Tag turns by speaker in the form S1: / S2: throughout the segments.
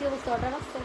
S1: কি অবস্থা, অর্ডার আসছে?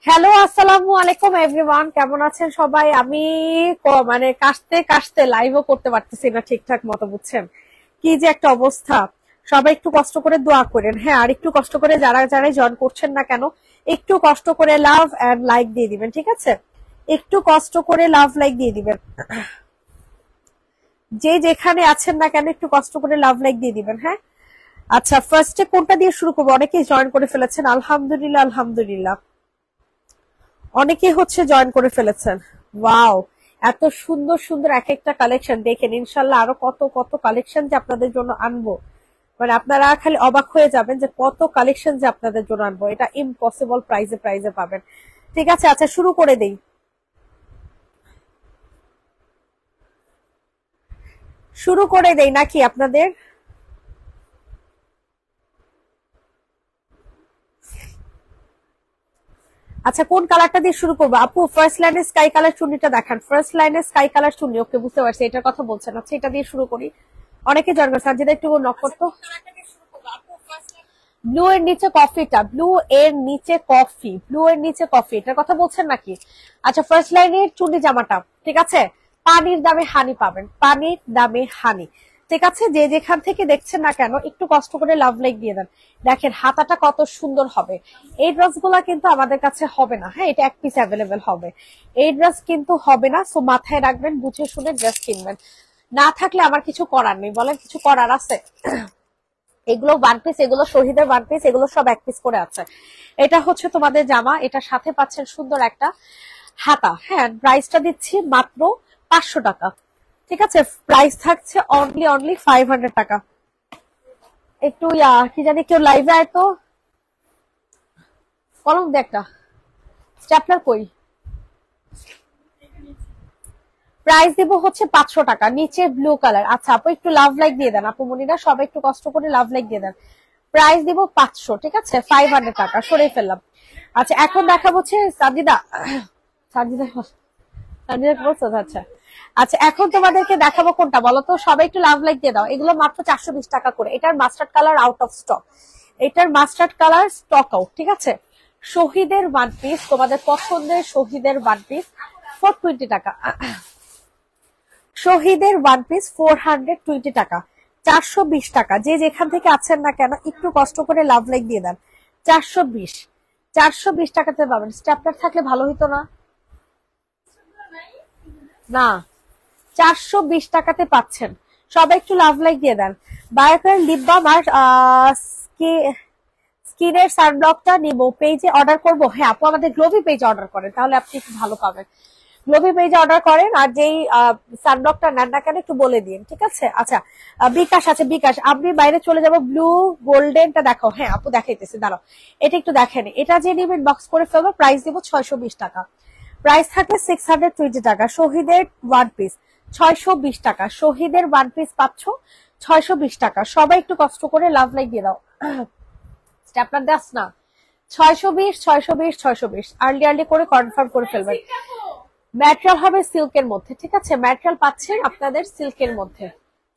S1: হ্যালো, আসসালামু আলাইকুম এভরিওয়ান, কেমন আছেন সবাই? আমি মানে কাশতে কাশতে লাইভও করতে পারতেছি না ঠিকঠাক মতো, বুঝছেন কি যে একটা অবস্থা। সবাই একটু কষ্ট করে দোয়া করেন, হ্যাঁ, আর একটু কষ্ট করে যারা যারা জয়েন করছেন না কেন, একটু কষ্ট করে লাভ এন্ড লাইক দিয়ে দিবেন, ঠিক আছে? একটু কষ্ট করে লাভ লাইক দিয়ে দিবেন, যে যেখানে আছেন না কেন একটু কষ্ট করে লাভ লাইক দিয়ে দিবেন, হ্যাঁ। আচ্ছা, ফার্স্টে কোনটা দিয়ে শুরু করবো? অনেকেই জয়েন করে ফেলেছেন, আলহামদুলিল্লাহ আলহামদুলিল্লাহ, অনেকেই হচ্ছে জয়েন করে ফেলেছেন। ওয়াও, এত সুন্দর সুন্দর এক একটা কালেকশন দেখেন, ইনশাল্লাহ আরো কত কত কালেকশন যে আপনাদের জন্য আনবো, মানে আপনারা খালি অবাক হয়ে যাবেন যে কত কালেকশন যে আপনাদের জন্য আনবো, এটা ইম্পসিবল প্রাইজে প্রাইজে পাবেন। ঠিক আছে, আচ্ছা শুরু করে দেই, শুরু করে দেই নাকি আপনাদের? আচ্ছা, কোন কালারটা দিয়ে শুরু করবো? আপু ফার্স্ট লাইনে স্কাই কালার চুন্নিটা দেখান, ফার্স্ট লাইনে স্কাই কালার চুন্নি, ওকে বুঝতে পারছি এটার কথা বলছেন। আচ্ছা, এটা দিয়ে শুরু করি। অনেকে জয়েন করছে, যেটা একটু নক করতো। ব্লু এর নিচে কফিটা, ব্লু এর নিচে কফি, ব্লু এর নিচে কফি, এটার কথা বলছেন নাকি? আচ্ছা, ফার্স্ট লাইনের চুন্নি জামাটা, ঠিক আছে, পানির দামে হানি পাবেন, পানির দামে হানি। ঠিক আছে, যে যেখান থেকে দেখছেন না কেন একটু কষ্ট করে লাভ লাইক দিয়ে দেন। দেখেন হাতাটা কত সুন্দর হবে। এই ড্রেস গুলা কিন্তু আমাদের কাছে হবে না, হ্যাঁ, এটা এক পিস অ্যাভেলেবেল হবে, এই ড্রেস কিন্তু হবে না। সো মাথায় রাখবেন, বুঝে শুনে ড্রেস কিনবেন। না থাকলে আমার কিছু করার নেই, বলেন কিছু করার আছে? এগুলো ওয়ান পিস, এগুলো শহীদের ওয়ান পিস, এগুলো সব এক পিস করে আছে। এটা হচ্ছে তোমাদের জামা, এটা সাথে পাচ্ছেন সুন্দর একটা হাতা, হ্যাঁ, প্রাইসটা দিচ্ছি মাত্র 500 টাকা। ঠিক আছে, প্রাইস থাকছে অনলি অনলি 500 টাকা। একটু কি জানি কেউ লাইভে আয় তো, কলম দে একটা, স্ট্যাপলার কই? প্রাইস দিব হচ্ছে 500 টাকা, নিচে ব্লু কালার। আচ্ছা আপু একটু লাভ লাইক দিয়ে দেন, আপু মনিরা সবাই একটু কষ্ট করে লাভ লাইক দিয়ে দেন। প্রাইস দিব 500, ঠিক আছে, 500 টাকা সরিয়ে ফেললাম। আচ্ছা এখন দেখা হচ্ছে সাজিদা, সাজিদা সাজিদা বলছো? আচ্ছা আচ্ছা, এখন তোমাদেরকে দেখাবো কোনটা বলো তো, সবাই একটু লাভ লাইক দিয়ে দাও। এগুলো মাত্র 420 টাকা করে। এটার mustard colour out of stock, এটার মাস্টার্ড কালার স্টক আউট, ঠিক আছে। শহীদের ওয়ান পিস, তোমাদের পছন্দের শহীদের ওয়ান পিস 420 টাকা। শহীদের ওয়ান পিস 420 টাকা, 420 টাকা। যে যেখান থেকে আছেন না কেন একটু কষ্ট করে লাভ লাইক দিয়ে দেন। 420, 420 টাকাতে পাবেন। স্ট্যাপলার থাকলে ভালো হইতো না? না, 420 টাকাতে পাচ্ছেন। সবাই একটু লাভ লাইক দিয়ে দেন। বায়োকের লিপ বাম আর স্কিনের সানব্লকটা নিব, পেজে অর্ডার করবো? হ্যাঁ আপু, আমাদের গ্লোভি পেজে অর্ডার করেন, তাহলে আপনি একটু ভালো পাবেন। গ্লোবি পেজে অর্ডার করেন, আর যেই সানব্লকটা নেন না কেন একটু বলে দিন, ঠিক আছে? আচ্ছা, বিকাশ আছে, বিকাশ আপনি বাইরে চলে যাব, ব্লু গোল্ডেনটা দেখো। হ্যাঁ আপু দেখাইতেছি, দাঁড়াও এটা একটু দেখেন। এটা যে নিবেন বক্স করে ফেলবো, প্রাইস দিব 620 টাকা, প্রাইস থাকবে 620 টাকা। শহীদের ওয়ান পিস 620 টাকা, শহীদের ওয়ান পিস পাচ্ছ 620 টাকা। সবাই একটু কষ্ট করে লাভ লাইক দিয়ে দাও, স্ট্যাপলার দাস না। 620 620 620 আর্লি আর্লি করে কনফার্ম করে ফেলবেন। ম্যাটেরিয়াল হবে সিল্কের মধ্যে, ঠিক আছে? ম্যাটেরিয়াল পাচ্ছেন আপনাদের সিল্কের মধ্যে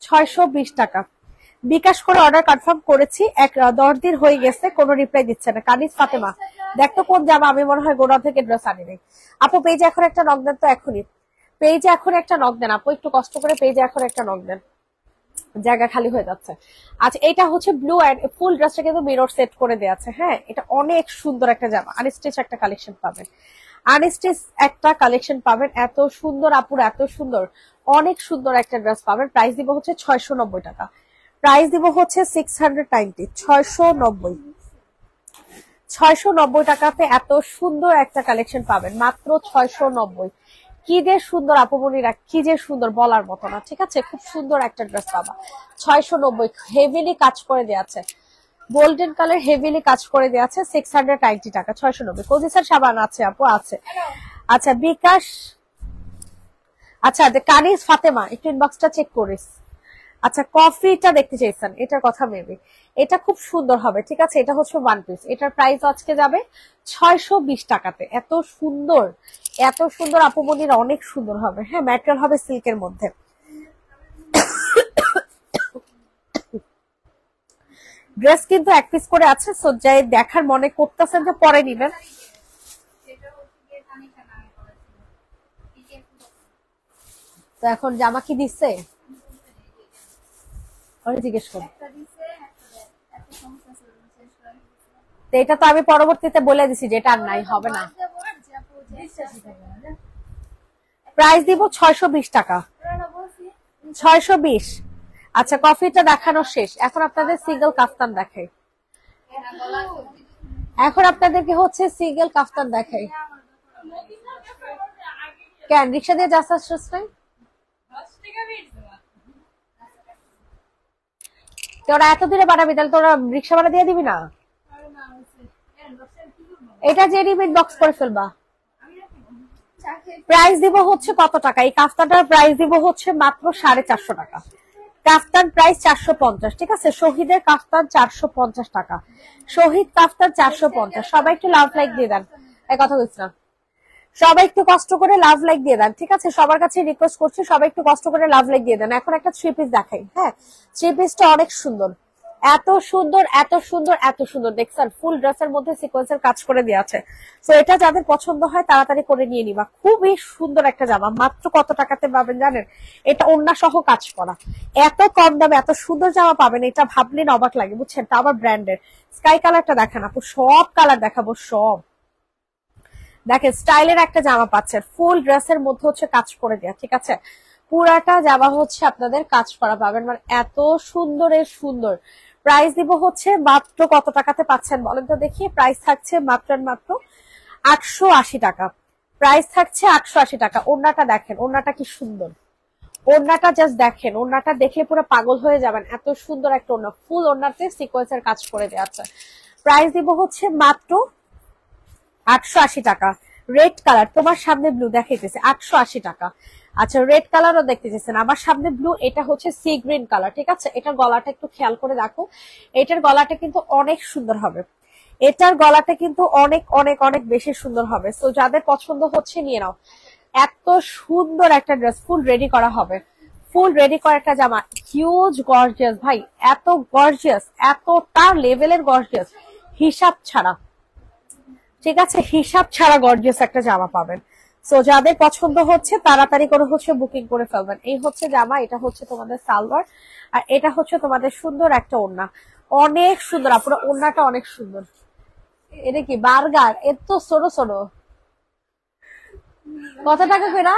S1: 620 টাকা। বিকাশ করে অর্ডার কনফার্ম করেছি, 10 দিন হয়ে গেছে, কোনো রিপ্লাই দিচ্ছে না। কানিজ ফাতেমা দেখতো কোন জামা, আমি মনে হয় গোডাউন থেকে ড্রেস আনি নাই। আপু পেজে এখন একটা নক দেন তো, এখনই পেজে এখন একটা নক দেন আপু, একটু কষ্ট করে পেজে এখন একটা নক দেন, জায়গা খালি হয়ে যাচ্ছে। আচ্ছা এটা হচ্ছে ব্লু এন্ড ফুল ড্রেসটা কিন্তু মিরর সেট করে দেওয়া আছে। হ্যাঁ এটা অনেক সুন্দর একটা জামা, আনস্টিচ একটা কালেকশন পাবেন, আনস্টিচ একটা কালেকশন পাবেন, এত সুন্দর আপুর, এত সুন্দর, অনেক সুন্দর একটা ড্রেস পাবেন। প্রাইস দিব হচ্ছে 690 টাকা, প্রাইস দিব হচ্ছে 690, 690, 690 টাকাতে এত সুন্দর একটা কালেকশন পাবেন মাত্র 690। কি যে সুন্দর আপুমনিরা, কি যে সুন্দর বলার মতো না, ঠিক আছে? খুব সুন্দর একটা ড্রেস পাবা 690, হেভিলি কাজ করে দেওয়া আছে, গোল্ডেন কালার হেভিলি কাজ করে দেওয়া আছে, 690 টাকা, 690। কোজিসার সাবান আছে আপু, আছে। আচ্ছা বিকাশ, আচ্ছা কানিজ ফাতেমা একটু ইনবক্সটা চেক করিস। আচ্ছা কফিটা দেখতে চাইছেন, এটার কথা মেবি এটা খুব সুন্দর হবে, ঠিক আছে? এটা হচ্ছে ওয়ান পিস, এটার প্রাইস আজকে যাবে 620 টাকাতে। এত সুন্দর, এত সুন্দর আপুমনির, অনেক সুন্দর হবে। হ্যাঁ ম্যাটেরিয়াল হবে সিল্কের মধ্যে। ড্রেস কিন্তু এক পিস করে আছে, সো যাই দেখার মনে করতেছেন যে পরে নিবেন। তো এখন জামা কি দিচ্ছে জিজ্ঞেস করুন, এটা তো আমি পরবর্তীতে বলে দিছি যে এটা আর নাই, হবে না। প্রাইস দিব 620 টাকা, 620। আচ্ছা কফিটা দেখানো শেষ, এখন আপনাদের সিঙ্গেল কাফতান দেখাই, এখন আপনাদেরকে হচ্ছে সিঙ্গেল কাফতান দেখাই। কেন রিক্সা দিয়ে যাস নাই? তোরা এত দূরে বাড়াবি, তাহলে তোরা রিক্সা ভাড়া দিয়ে দিবি না? এটা যে রিমিট বক্স করে ফেলবা। প্রাইস দিব হচ্ছে কত টাকা? এই কাফতানটার প্রাইস দিব হচ্ছে মাত্র 450 টাকা। কাফতান প্রাইস 450, ঠিক আছে? শহীদের কাফতান 450 টাকা, শহীদ কাফতান 450। সবাই একটু লাভ লাইক দিয়ে দেন, এই কথা বলছি না, সবাই একটু কষ্ট করে লাভ লাইক দিয়ে দেন, ঠিক আছে? সবার কাছে রিকোয়েস্ট করছি, সবাই একটু কষ্ট করে লাভ লাইক দিয়ে দেন। এখন একটা থ্রি পিস দেখাই। হ্যাঁ থ্রি পিসটা অনেক সুন্দর, এত সুন্দর, এত সুন্দর, এত সুন্দর। দেখছেন ফুল ড্রেসের মধ্যে সিকোয়েন্সের কাজ করে দেওয়া আছে। তো এটা যাদের পছন্দ হয় তাড়াতাড়ি করে নিয়ে নিবা, খুবই সুন্দর একটা জামা। মাত্র কত টাকাতে পাবেন জানেন? এটা ওড়না সহ কাজ করা, এত কম দামে এত সুন্দর জামা পাবেন, এটা ভাবলে অবাক লাগে, বুঝছেন? তা আবার ব্র্যান্ডের। স্কাই কালারটা দেখান আপু, সব কালার দেখাবো, সব দেখেন স্টাইলের একটা জামা পাচ্ছেন, ফুল ড্রেসের মধ্যে হচ্ছে কাজ করে দেয়া, ঠিক আছে? পুরাটা জামা হচ্ছে আপনাদের কাজ করা পাবেন, মানে এত সুন্দরের সুন্দর। প্রাইস দিব হচ্ছে মাত্র কত টাকাতে পাচ্ছেন বলেন তো দেখি? প্রাইস থাকছে মাত্র মাত্র 880 টাকা, প্রাইস থাকছে 880 টাকা। ওড়নাটা দেখেন, ওড়নাটা কি সুন্দর, ওড়নাটা জাস্ট দেখেন, ওড়নাটা দেখে পুরো পাগল হয়ে যাবেন, এত সুন্দর একটা ওড়না, ফুল ওড়নাতে সিকোয়েন্সের কাজ করে দেওয়া আছে। প্রাইস দিব হচ্ছে মাত্র 880 টাকা। রেড কালার, তোমার সামনে ব্লু দেখাইতেছে 880 টাকা। আচ্ছা রেড কালারও দেখতে চাইছেন, আমার সামনে ব্লু, এটা হচ্ছে সি গ্রিন কালার, ঠিক আছে? এটার গলাটা একটু খেয়াল করে দেখো, এটার গলাটা কিন্তু অনেক সুন্দর হবে, এটার গলাটা কিন্তু অনেক অনেক অনেক বেশি সুন্দর হবে। তো যাদের পছন্দ হচ্ছে নিয়ে নাও, এত সুন্দর একটা ড্রেস, ফুল রেডি করা হবে, ফুল রেডি করা একটা জামা, হিউজ গর্জিয়াস ভাই, এত গর্জিয়াস, এতটা লেভেলের গর্জিয়াস, হিসাব ছাড়া, ঠিক আছে? হিসাব ছাড়া গর্জিয়াস একটা জামা পাবেন। সো যাদের পছন্দ হচ্ছে তাড়াতাড়ি করে হচ্ছে বুকিং করে ফেলবেন। এই হচ্ছে জামা, এটা হচ্ছে তোমাদের সালোয়ার, আর এটা হচ্ছে তোমাদের সুন্দর একটা ওড়না, অনেক সুন্দর। আপনার ওড়নাটা অনেক সুন্দর। এটা কি বার্গার? এত ছোট ছোট, কত টাকা কইরা?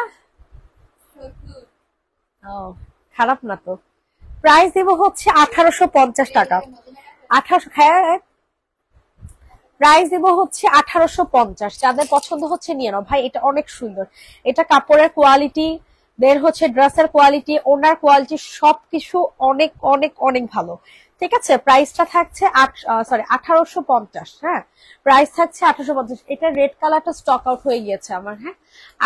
S1: ও খারাপ না তো। প্রাইস দেবো হচ্ছে 1850 টাকা, 1800। হ্যাঁ প্রাইস দিব হচ্ছে 1850। যাদের পছন্দ হচ্ছে নিয়ে নাও ভাই, এটা অনেক সুন্দর। এটা কাপড়ের কোয়ালিটি, দের হচ্ছে ড্রেসের কোয়ালিটি, ওনার কোয়ালিটি, সবকিছু অনেক অনেক অনেক ভালো। ঠিক আছে, প্রাইসটা থাকছে 1850। হ্যাঁ, প্রাইস থাকছে 1850। এটা রেড কালারটা স্টক আউট হয়ে গিয়েছে আমার। হ্যাঁ,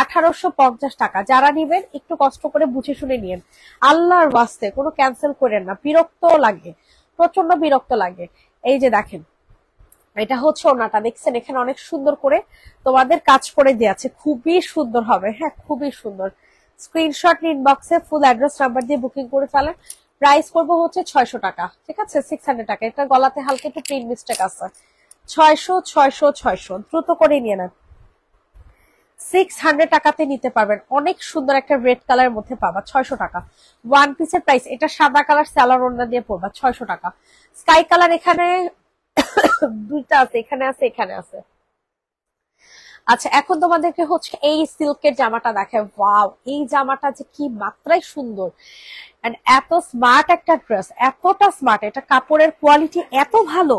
S1: 1850 টাকা। যারা নিবেন একটু কষ্ট করে বুঝে শুনে নিয়েন, আল্লাহর ওয়াস্তে কোনো ক্যান্সেল করেন না, বিরক্ত লাগে, প্রচন্ড বিরক্ত লাগে। এই যে দেখেন, এটা হচ্ছে ওনাটা, দেখছেন এখানে অনেক সুন্দর করে তোমাদের কাজ করে দিয়েছে, খুবই সুন্দর হবে। হ্যাঁ, খুবই সুন্দর। স্ক্রিনশট নিন, ইনবক্সে ফুল অ্যাড্রেস নাম্বার দিয়ে বুকিং করে ফেলেন। প্রাইস করবো হচ্ছে 600 টাকা। ঠিক আছে, 600 টাকা। এটা গলাতে হালকা একটু প্রিন্ট মিস্টেক আছে। 600 দ্রুত করে নিয়ে নেন। 600 টাকাতে নিতে পারবেন। অনেক সুন্দর একটা রেড কালারের মধ্যে পাবা 600 টাকা। ওয়ান পিসের প্রাইস। এটা সাদা কালার স্যালার ওড়না দিয়ে পড়বা 600 টাকা। স্কাই কালার এখানে দুইটা আছে, এখানে আছে, এখানে আছে। আচ্ছা, এখন তোমাদেরকে হচ্ছে এই সিল্কের জামাটা দেখায়। ওয়াও, এই জামাটা যে কি মাত্রায় সুন্দর, এন্ড এত স্মার্ট একটা ড্রেস, এতটা স্মার্ট। এটা কাপড়ের কোয়ালিটি এত ভালো,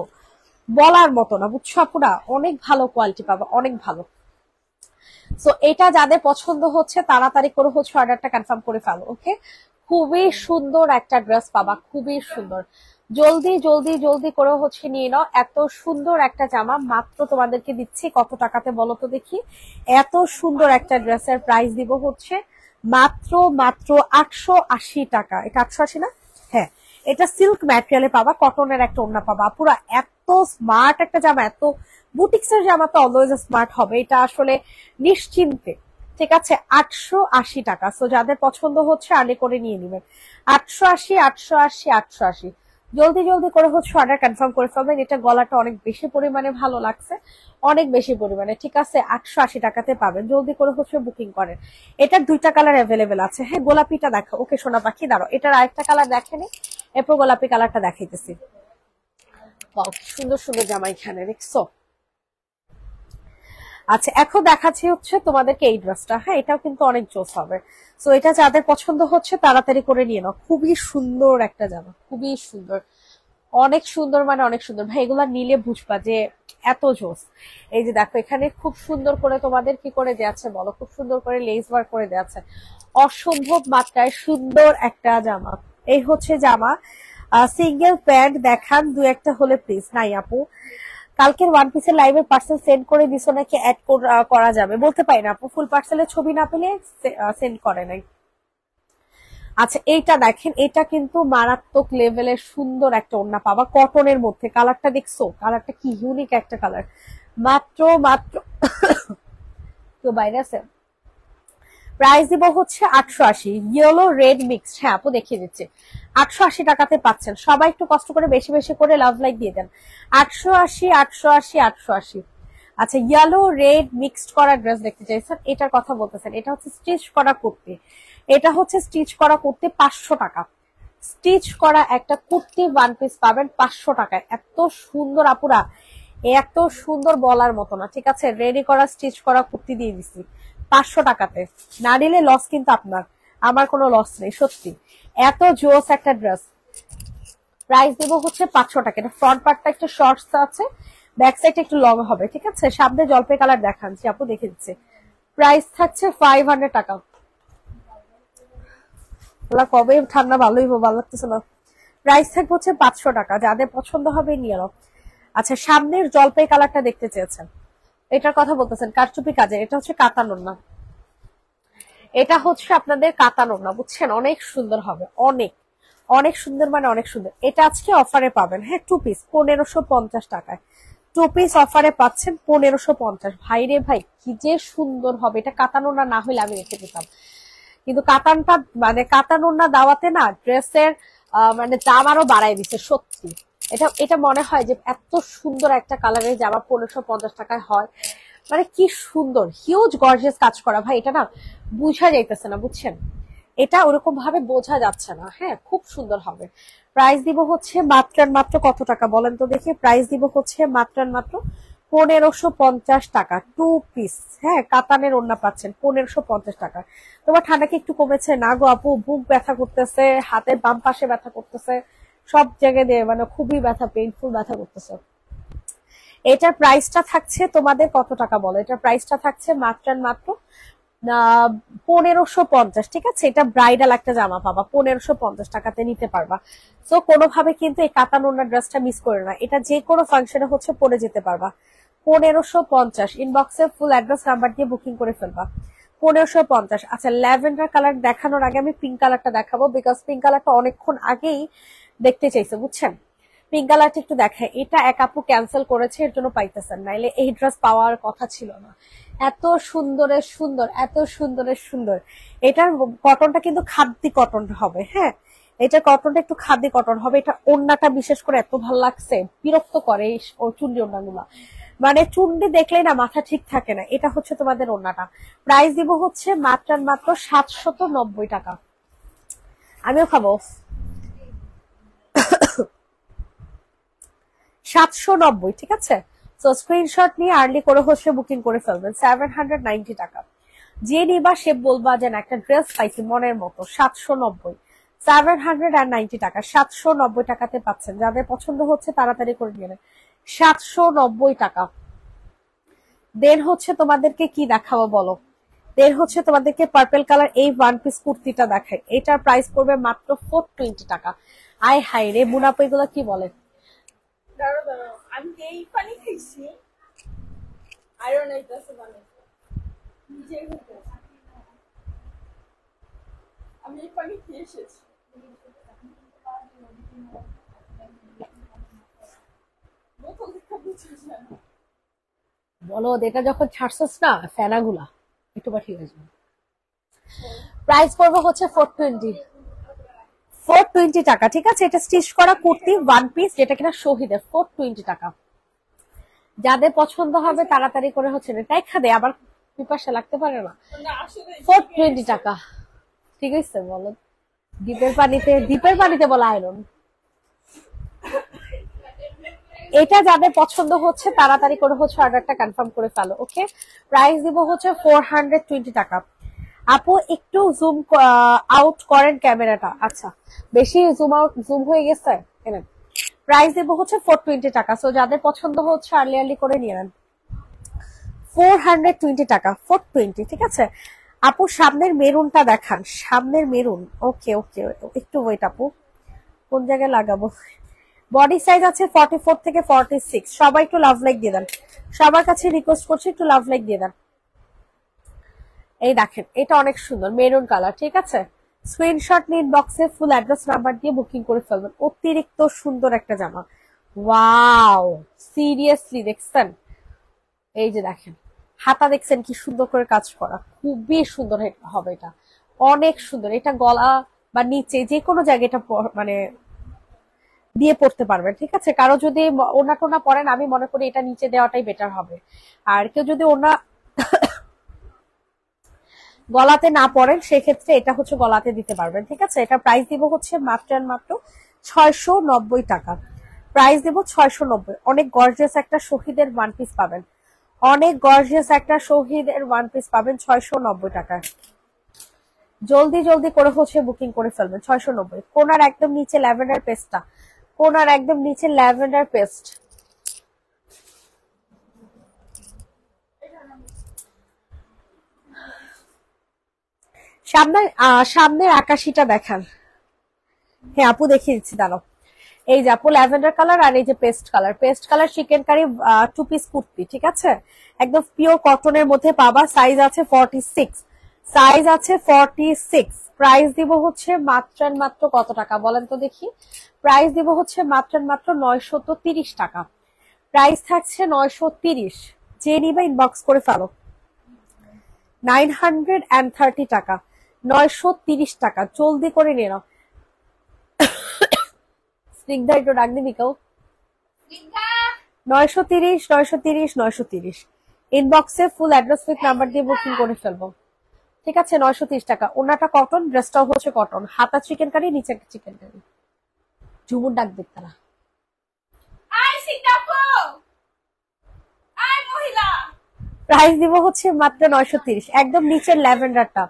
S1: বলার মতো না, বুঝছো আপুরা? অনেক ভালো কোয়ালিটি পাবা, অনেক ভালো। সো এটা যাদের পছন্দ হচ্ছে তাড়াতাড়ি করে হচ্ছে অর্ডারটা কনফার্ম করে ফেলো। ওকে, খুবই সুন্দর একটা ড্রেস পাবা, খুবই সুন্দর। জলদি জলদি জলদি করে হচ্ছে নিয়ে নাও। এত সুন্দর একটা জামা মাত্র তোমাদেরকে দিচ্ছি কত টাকাতে বলো তো দেখি। এত সুন্দর একটা ড্রেসের প্রাইস দিব হচ্ছে মাত্র মাত্র 880 টাকা। এটা 880 না? হ্যাঁ, এটা সিল্ক ম্যাটেরিয়ালে পাবা, কটনের একটা ওড়না পাবা। পুরো এত স্মার্ট একটা জামা, এত বুটিক্স এর জামা তো অলওয়েজ স্মার্ট হবে, এটা আসলে নিশ্চিন্তে। ঠিক আছে, 880 টাকা। সো যাদের পছন্দ হচ্ছে আগে করে নিয়ে নেবেন। 880, 880, 880। জলদি জলদি করে হচ্ছে অর্ডার কনফার্ম করে ফেলবেন। এটা গলাটা অনেক বেশি পরিমাণে ভালো লাগছে, অনেক বেশি পরিমাণে। ঠিক আছে, 880 টাকাতে পাবেন। জলদি করে হচ্ছে বুকিং করেন। এটার দুইটা কালার অ্যাভেলেবেল আছে। হ্যাঁ, গোলাপিটা দেখো। ওকে সোনা পাখি, দাঁড়ো, এটার আরেকটা কালার দেখেনি, এরপর গোলাপি কালারটা দেখাইতেছি। সুন্দর সুন্দর জামা এখানে দেখছো। আচ্ছা, এখন দেখাচ্ছি হচ্ছে তোমাদেরকে এই ড্রেসটা। হ্যাঁ, এটাও কিন্তু অনেক জোস হবে। সো এটা যাদের পছন্দ হচ্ছে তাড়াতাড়ি করে নিয়ে নাও। খুবই সুন্দর একটা জামা, খুবই সুন্দর, অনেক সুন্দর, মানে অনেক সুন্দর ভাই। এগুলা নিলে বুঝবা যে এত জোস। এই যে দেখো, এখানে খুব সুন্দর করে তোমাদের কি করে দেওয়া বলো, খুব সুন্দর করে লেস ওয়ার্ক করে দেওয়া, অসম্ভব মাত্রায় সুন্দর একটা জামা। এই হচ্ছে জামা। সিঙ্গেল প্যান্ট দেখান দু একটা হলে প্লিজ। নাই আপু, কালকের ওয়ান পিসের লাইভে পার্সেল সেন্ড করে দিছো নাকি অ্যাড করা যাবে বলতে পারি না আপু, ফুল পার্সেলের ছবি না পেলে সেন্ড করে নাই। আচ্ছা, এইটা দেখেন, এটা কিন্তু মারাত্মক লেভেলের সুন্দর একটা ওড়না পাবা কটনের মধ্যে। কালারটা দেখছো, কালারটা কি ইউনিক একটা কালার। মাত্র মাত্র তো বাইরে আছে। প্রাইস দিব হচ্ছে 880। Yellow red mix. হ্যাঁ আপু, দেখিয়ে দিচ্ছি। 880 টাকাতে পাচ্ছেন। সবাই একটু কষ্ট করে বেশি বেশি করে লাভ লাইক দিয়ে দেন। 880, 880, 880। আচ্ছা, ইয়েলো রেড মিক্সড করা ড্রেস দেখতে চাইছেন, এটার কথা বলতেছেন। এটা হচ্ছে স্টিচ করা কুর্তি। এটা হচ্ছে স্টিচ করা কুর্তি 500 টাকা। স্টিচ করা একটা কুর্তি ওয়ান পিস পাবেন 500 টাকায়। এত সুন্দর আপুরা, এত সুন্দর বলার মতো না। ঠিক আছে, রেডি করা স্টিচ করা কুর্তি দিয়ে দিচ্ছি 500 টাকাতে। না নিলে লস কিন্তু আপনার, আমার কোনো লস নেই সত্যি। এত জোস একটা ড্রেস। প্রাইস দিব হচ্ছে 500 টাকা। এটা ফ্রন্ট পার্টটা একটু শর্টস আছে, ব্যাক সাইডটা একটু লং হবে। ঠিক আছে, সামনে জলপাই কালার দেখাচ্ছি আপু, দেখে দিচ্ছে। প্রাইস থাকছে 500 টাকা। কবে ঠান্ডা ভালোই ভালো লাগতেছে না। প্রাইস থাকবে হচ্ছে 500 টাকা। যাদের পছন্দ হবে নিয়ে নাও। আচ্ছা, সামনের জলপাই কালারটা দেখতে চেয়েছেন, এটার কথা বলতেছেন কারচুপি কাজে। এটা হচ্ছে কাতানোর না, এটা হচ্ছে আপনাদের কাতানোর না, বুঝছেন? অনেক সুন্দর হবে, অনেক অনেক সুন্দর, মানে অনেক সুন্দর। এটা আজকে অফারে পাবেন। হ্যাঁ, 2 পিস 1550 টাকায়। 2 পিস অফারে পাচ্ছেন 1550। ভাই রে ভাই, কি যে সুন্দর হবে। এটা কাতানোর না হলে আমি রেখে দিতাম, কিন্তু কাতানটা মানে কাতানোর না দাওয়াতে না ড্রেসের মানে দাম আরো বাড়াই দিচ্ছে সত্যি। এটা এটা মনে হয় যে এত সুন্দর একটা কালারের জামা 1550 টাকায় হয়, মানে কি সুন্দর হিউজ গর্জিয়াস কাজ করা ভাই। এটা না বুঝা যাইতেছে না, বুঝছেন? এটা ওরকম ভাবে বোঝা যাচ্ছে না। হ্যাঁ, খুব সুন্দর হবে। প্রাইস দিব হচ্ছে মাত্র মাত্র কত টাকা বলেন তো দেখি। প্রাইস দিব হচ্ছে মাত্র মাত্র 1550 টাকা। 2 পিস। হ্যাঁ, কাতানের ওড়না পাচ্ছেন 1550 টাকা। তোমার ঠান্ডা কি একটু কমেছে? না গো আপু, বুক ব্যথা করতেছে, হাতের বাম পাশে ব্যথা করতেছে, সব জায়গায় দিয়ে মানে খুবই ব্যথা, পেইনফুল ব্যথা করতেছে। এটার প্রাইসটা থাকছে তোমাদের কত টাকা বলো? এটার প্রাইসটা থাকছে মাত্র মাত্র 1550। ঠিক আছে, এটা ব্রাইডাল একটা জামা পাবা, 1550 টাকাতে নিতে পারবা। তো কোনোভাবে কিন্তু এই কাতান ওড়না ড্রেসটা মিস করে না, এটা যে কোনো ফাংশনে হচ্ছে পরে যেতে পারবা। 1550। ইনবক্সে ফুল অ্যাড্রেস নাম্বার দিয়ে বুকিং করে ফেলবা। 1550। আচ্ছা, ল্যাভেন্ডার কালার দেখানোর আগে আমি পিঙ্ক কালারটা দেখাবো, বিকজ পিঙ্ক কালারটা অনেকক্ষণ আগেই দেখতে চাইছে, বুঝছেন? পিঙ্ক কালারটা একটু দেখায়। এটা এক আপু ক্যান্সেল করেছে, এর জন্য পাইতেছেন, নাইলে এই ড্রেস পাওয়ার কথা ছিল না। এত সুন্দরের সুন্দর, এত সুন্দরের সুন্দর। এটার কটনটা কিন্তু খাদ্য কটন হবে, হ্যাঁ, এটা কটনটা একটু খাদ্য কটন হবে। এটা ওড়নাটা বিশেষ করে এত ভালো লাগছে, বিরক্ত করে এই চুন্ডি ওড়নাগুলা, মানে চুন্ডি দেখলেই না মাথা ঠিক থাকে না। এটা হচ্ছে তোমাদের ওড়নাটা। প্রাইস দিব হচ্ছে মাত্র মাত্র 790 টাকা। আমিও খাবো। 790, ঠিক আছে। তো স্ক্রিনশট নিয়ে আর্লি করে হচ্ছে বুকিং করে ফেলবেন। 790 টাকা। যে নিবা সে বলবা যে না একটা ড্রেস পাইছি মনের মতো। 790, 790 টাকা, 790 টাকাতে পাচ্ছেন। যাদের পছন্দ হচ্ছে তাড়াতাড়ি করে নিয়ে নেন। 790 টাকা। দেন হচ্ছে তোমাদেরকে কি দেখাবো বলো? দেন হচ্ছে তোমাদেরকে পার্পল কালার এই ওয়ান পিস কুর্তিটা দেখাই। এটার প্রাইস পড়বে মাত্র 420 টাকা। আয় হাই রে, মুনাপা এগুলো কি বলে?
S2: আমি এই পানি খাইছি, আয়রন আইতাছে মানে আমি এই পানি খেয়ে এসেছি।
S1: বলো, এটা যখন ছাড়ছস না ফেনাগুলা একটু ঠিক আছে। প্রাইস পড়বে হচ্ছে 420 টাকা, ঠিক আছে। এটা স্টিচ করা কুর্তি ওয়ান পিস, যেটা কিনা শহীদের। 420 টাকা। যাদের পছন্দ হবে তাড়াতাড়ি করে হচ্ছে না, তাই খাদে আবার পিপাসা লাগতে পারে না। 420 টাকা, ঠিক আছে। বলো, দ্বীপের পানিতে বলা আয়রন। এটা যাদের পছন্দ হচ্ছে তাড়াতাড়ি করে হচ্ছে অর্ডারটা কনফার্ম করে ফেলো, ওকে। প্রাইস দিব হচ্ছে 420 টাকা। আপু একটু জুম আউট করেন ক্যামেরাটা। আচ্ছা, বেশি জুম হয়ে গেছে। প্রাইস দিব হচ্ছে 420 টাকা। সো যাদের পছন্দ হচ্ছে আর্লি আর্লি করে নিয়ে নেন। 420 টাকা, 420, ঠিক আছে। আপু সামনের মেরুনটা দেখান, সামনের মেরুন। ওকে ওকে, একটু ওয়েট আপু, কোন জায়গায় লাগাবো? বডি সাইজ আছে 44 থেকে 46। সবাই একটু লাভ লাইক দিয়ে দেন, সবার কাছে রিকোয়েস্ট করছি একটু লাভ লাইক দিয়ে দেন। এই দেখেন, এটা অনেক সুন্দর মেরুন কালার, ঠিক আছে। স্ক্রিনশট নিন, বক্সে ফুল অ্যাড্রেস নাম্বার দিয়ে বুকিং করে ফেলবেন। অতিরিক্ত সুন্দর একটা জামা। ওয়াও, সিরিয়াসলি দেখছেন? এই যে দেখেন, হাতা দেখছেন কি সুন্দর করে কাজ করা, খুবই সুন্দর হবে এটা, অনেক সুন্দর। এটা গলা বা নিচে যে কোনো জায়গায় এটা মানে দিয়ে পড়তে পারবেন, ঠিক আছে। কারো যদি ওনা টোনা পরেন, আমি মনে করি এটা নিচে দেওয়াটাই বেটার হবে। আর কেউ যদি ওনা গলাতে না পড়েন, সেক্ষেত্রে এটা হচ্ছে গলাতে দিতে পারবেন, ঠিক আছে। এটা প্রাইস দিব হচ্ছে মাত্র মাত্র 690 টাকা। প্রাইস দিব 690। অনেক গর্জিয়াস একটা শহীদের ওয়ান পিস পাবেন, অনেক গর্জিয়াস একটা শহীদের ওয়ান পিস পাবেন 690 টাকায়। জলদি জলদি করে হচ্ছে বুকিং করে ফেলবেন। 690। কোনার একদম নিচে ল্যাভেন্ডার পেস্টটা, কোনার একদম নিচে ল্যাভেন্ডার পেস্ট। সামনের আকাশিটা দেখান। হ্যাঁ আপু দেখিয়ে দিচ্ছি, দাঁড়াও। এই যে আপু ল্যাভেন্ডার কালার আর এই যে paste colour, paste colour chicken curry 2 piece kurti, ঠিক আছে। একদম পিওর কটনের মধ্যে পাবা। সাইজ আছে 46, সাইজ আছে 46। প্রাইস দিব হচ্ছে মাত্র মাত্র কত টাকা বলেন তো দেখি? প্রাইস দিব হচ্ছে মাত্র মাত্র 930 টাকা। প্রাইস থাকছে 930। যে নিবে ইনবক্স করে ফেলো। 930 টাকা, 930 টাকা। জলদি করে নিয়ে নাও। স্নিগ্ধা একটু ডাক দিবি কেউ? 930, 930, 930। ইনবক্সে ফুল অ্যাড্রেস উইথ নাম্বার দিয়ে বুকিং করে ফেলবো, ঠিক আছে। 930 টাকা। ওনাটা কটন, ড্রেসটাও হচ্ছে কটন। হাতা চিকেন কারি, নিচে চিকেন কারি। ঝুমুর ডাক দিক তারা। প্রাইস দিব হচ্ছে মাত্র 930। একদম নিচের ল্যাভেন্ডারটা,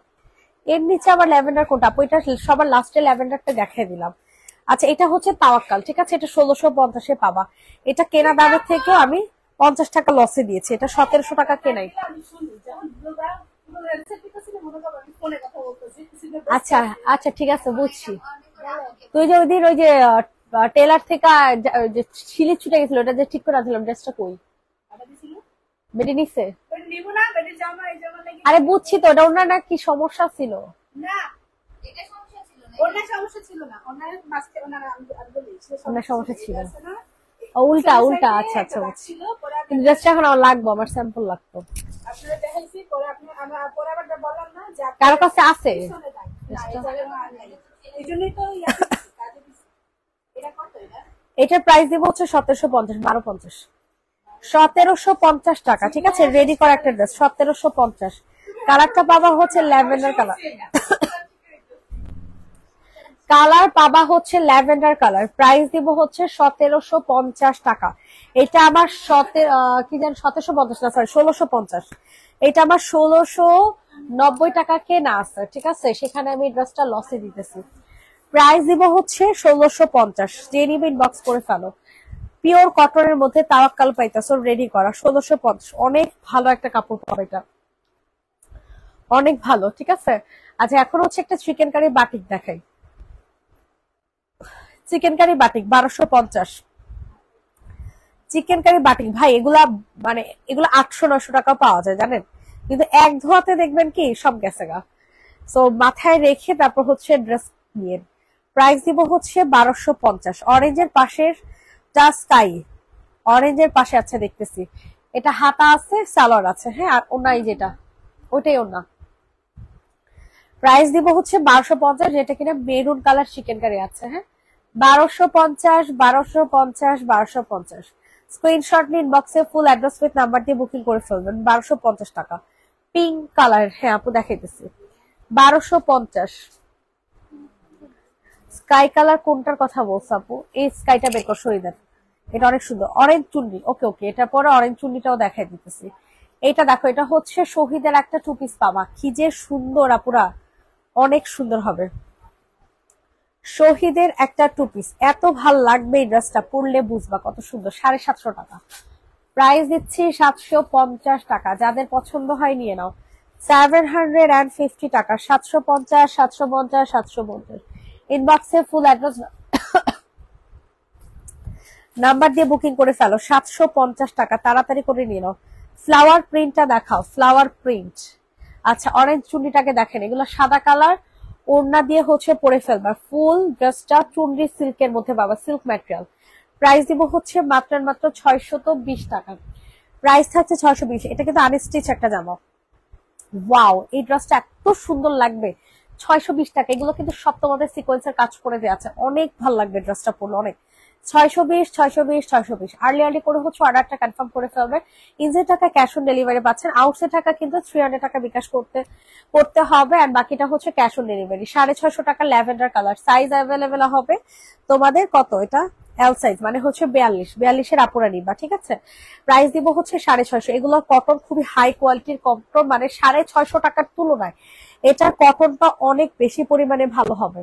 S1: এর নিচে আবার ল্যাভেন্ডার কোনটা? এটা সবার লাস্টে ল্যাভেন্ডারটা দেখাই দিলাম। আচ্ছা, এটা হচ্ছে তাওয়াক্কাল, ঠিক আছে। এটা 1650-এ পাবা। এটা কেনা দামের থেকেও আমি 50 টাকা লসে দিয়েছে, এটা 1700 টাকা কেনাই।
S2: আমি শুনি যখন ব্লগার পুরো রেসিপি করছিল মনে করো আমি ফোনে কথা বলতেছি
S1: আচ্ছা আচ্ছা ঠিক আছে বুঝছি। তুই যে ওই দিন ওই যে টেলার থেকে যে সিলি ছুটে গেছিল ওটা যে ঠিক করে আনছিলাম, ড্রেসটা কই?
S2: আবার দিছিল
S1: বেটে নিছে?
S2: ওটা নিব না বেটে জামা এই জামা লাগি
S1: আরে বুঝছি তো, ওটা ওনার না কি সমস্যা ছিল?
S2: না এটা সমস্যা ছিল না ওনার সমস্যা ছিল না ওনার মাঝে ওনার আমি বলি
S1: ওনার সমস্যা ছিল।
S2: আছে না
S1: ও উল্টা উল্টা, আচ্ছা আচ্ছা বুঝছি।
S2: ছিল পরে
S1: কিন্তু ড্রেসটা এখন আমার লাগবে, আমার স্যাম্পল লাগতো।
S2: আপনারা দেখাইছি পরে আপনি আমরা পরে আবার বললাম না যে
S1: কারো কাছে আছে?
S2: এই জন্যই তো কাজে দিছি এটা কত এটা
S1: এটার প্রাইস দিব হচ্ছে 1750, 1250, 1750 টাকা। ঠিক আছে, রেডি করা একটা ড্রেস 1750। কালারটা পাবা হচ্ছে ল্যাভেন্ডার কালার, কালার পাবা হচ্ছে ল্যাভেন্ডার কালার। প্রাইস দিব হচ্ছে 1750 টাকা। এটা আমার কি জান 1750 না সরি 1650। এটা আমার 1690 টাকা কেনা আছে। ঠিক আছে, সেখানে আমি ড্রেসটা লসে দিতেছি। প্রাইস দিব হচ্ছে 1650। যে নিবে ইনবক্স করে ফেলো। পিওর কটনের মধ্যে তাওয়াক্কাল পাইতাছো রেডি করা 1650। অনেক ভালো একটা কাপড় পাবে এটা, অনেক ভালো। ঠিক আছে, আচ্ছা এখন হচ্ছে একটা চিকেন কারি বাটিক দেখাই। Chicken curry batik 1250। Chicken curry batik ভাই এগুলা মানে এগুলা 800-900 টাকা পাওয়া যায় জানেন, কিন্তু এক ধোয়াতে দেখবেন কি সব গেছে গা। সো মাথায় রেখে তারপর হচ্ছে ড্রেস নিয়ে। প্রাইস দিব হচ্ছে 1250। অরেঞ্জের পাশের স্কাই, অরেঞ্জের পাশে আছে দেখতেছি। এটা হাতা আছে, সালোয়ার আছে, হ্যাঁ, আর ওনাই যেটা ওটাই ওনা। প্রাইস দিব হচ্ছে 1250, যেটা কিনা মেরুন কালার চিকেন কারি আছে। হ্যাঁ, 1250, 1250, 1250। স্ক্রিনশট নিন, বক্সে ফুল অ্যাড্রেস উইথ নাম্বার দিয়ে বুকিং করে ফেলবেন। 1250 টাকা, পিঙ্ক কালার। হ্যাঁ আপু দেখাইতেছি 1250। স্কাই কালার কোনটার কথা বলছো আপু? এই স্কাইটা বের কর, সরিয়ে দেন। এটা অনেক সুন্দর, অরেঞ্জ চুন্নি। ওকে ওকে, এটা পরে অরেঞ্জ চুন্নিটাও দেখাই দিতেছি। এটা দেখো, এটা হচ্ছে শহীদের একটা টু পিস পাবা, কি যে সুন্দর আপুরা, অনেক সুন্দর হবে। শহীদের একটা টু পিস, এত ভাল লাগবে এই ড্রেসটা পরলে বুঝবা কত সুন্দর। 750 টাকা প্রাইস দিচ্ছি, 750 টাকা। যাদের পছন্দ হয় নিয়ে নাও। 750 টাকা, 750, 750, 750। ইনবক্সে ফুল অ্যাড্রেস নাম্বার দিয়ে বুকিং করে ফেলো। 750 টাকা, তাড়াতাড়ি করে নিয়ে নাও। ফ্লাওয়ার প্রিন্টটা দেখাও, ফ্লাওয়ার প্রিন্ট। আচ্ছা অরেঞ্জ চুন্নিটাকে দেখেন, এগুলো সাদা কালার, ওড়না দিয়ে হচ্ছে পরে ফেলবা। ফুল ড্রেসটা চুন্ডি সিল্কের মধ্যে পাবা, সিল্ক ম্যাটেরিয়াল। প্রাইস দিব হচ্ছে মাত্র মাত্র 620 টাকা। প্রাইস থাকছে 620। এটা কিন্তু আনস্টিচ একটা জামা। ওয়াও, এই ড্রেসটা এত সুন্দর লাগবে। 620 টাকা। এগুলো কিন্তু সব তোমাদের সিকোয়েন্সের কাজ করে দেওয়া আছে, অনেক ভালো লাগবে ড্রেসটা পরলে, অনেক। 620, 620, 620। আর্লি আর্লি করে হচ্ছে অর্ডারটা কনফার্ম করে ফেলবে। ইনসে টাকা ক্যাশ অন ডেলিভারি পাচ্ছেন, আউটসে টাকা কিন্তু 300 টাকা বিকাশ করতে হবে, আর বাকিটা হচ্ছে ক্যাশ অন ডেলিভারি। 650 টাকা ল্যাভেন্ডার কালার। সাইজ অ্যাভেলেবেল হবে তোমাদের কত? এটা এল সাইজ, মানে হচ্ছে 42 এর আপুরা নিবা। ঠিক আছে, প্রাইস দিব হচ্ছে 650। এগুলো কটন, খুবই হাই কোয়ালিটির কটন, মানে 650 টাকার তুলনায় এটা কটনটা অনেক বেশি পরিমাণে ভালো হবে।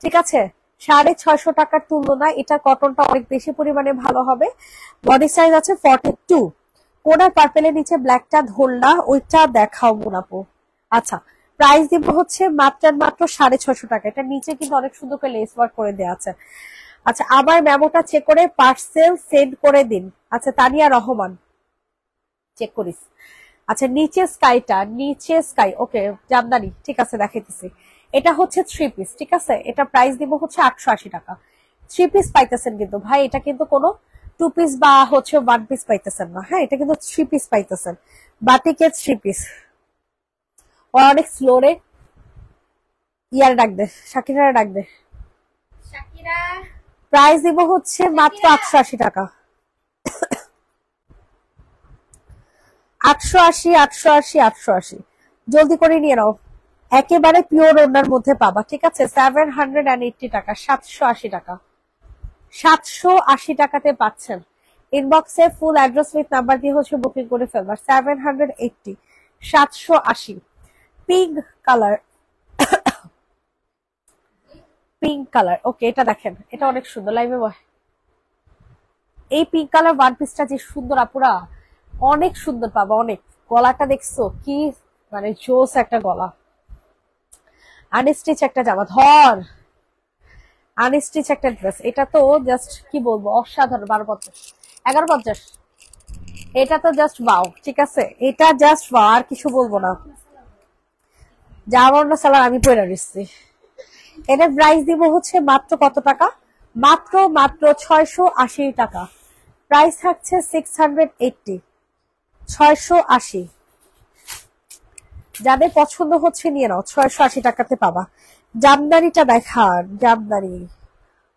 S1: ঠিক আছে, 650 টাকার তুলনায় এটা কটনটা অনেক বেশি পরিমাণে ভালো হবে। বডি সাইজ আছে 42। কোনা পার্পেলের নিচে ব্ল্যাকটা ধরলা, ওইটা দেখাও মুনাপু। আচ্ছা, প্রাইস দিব হচ্ছে মাত্র 650 টাকা। এটা নিচে কিন্তু অনেক সুন্দর করে লেস ওয়ার্ক করে দেওয়া আছে। আচ্ছা, আমার মেমোটা চেক করে পার্সেল সেন্ড করে দিন। আচ্ছা, তানিয়া রহমান, চেক করিস। আচ্ছা, নিচে স্কাইটা, নিচে স্কাই, ওকে জামদানি। ঠিক আছে, দেখাইতেছি। এটা হচ্ছে 3 পিস। ঠিক আছে, এটা প্রাইস দিব হচ্ছে 880 টাকা। 3 পিস পাইতেছেন কিন্তু ভাই, এটা কিন্তু কোনো 2 পিস বা হচ্ছে 1 পিস পাইতেছেন না। হ্যাঁ, এটা কিন্তু 3 পিস পাইতেছেন, বাটিকের 3 পিস। অনেক স্লো রে, ইয়ার ডাক দে, শাকিরা ডাক দে।
S2: শাকিরা
S1: প্রাইস দিব হচ্ছে মাত্র 880 টাকা। 880, 880, 880। জলদি করে নিয়ে নাও, একেবারে পিওর ওড়নার মধ্যে পাবা। ঠিক আছে, 780 টাকা, 780 টাকা, 780 টাকাতে পাচ্ছেন। ইনবক্সে ফুল অ্যাড্রেস উইথ নাম্বার দিয়ে হচ্ছে বুকিং করে ফেলবা। 780, 780। Pink colour, pink colour. Okay, এটা দেখেন, এটা অনেক সুন্দর। লাইভে বয় এই পিঙ্ক কালার ওয়ান পিসটা যে সুন্দর আপুরা, অনেক সুন্দর পাবা, অনেক। গলাটা দেখছো কি, মানে জোস একটা গলা, আনস্টিচ একটা জামা, ধর আনস্টিচ একটা ড্রেস। এটা তো জাস্ট কি বলবো, অসাধারণ। 1250, 1150, এটা তো জাস্ট বাও, ঠিক আছে, এটা জাস্ট বাও, আর কিছু বলবো না। জামার সালার আমি পরে দিচ্ছি। এটার প্রাইস দিব হচ্ছে মাত্র কত টাকা, মাত্র মাত্র 680 টাকা। প্রাইস থাকছে 680, 680। যাদের পছন্দ হচ্ছে নিয়ে নাও, 680 টাকাতে পাবা। জামদানিটা দেখান, জামদানি।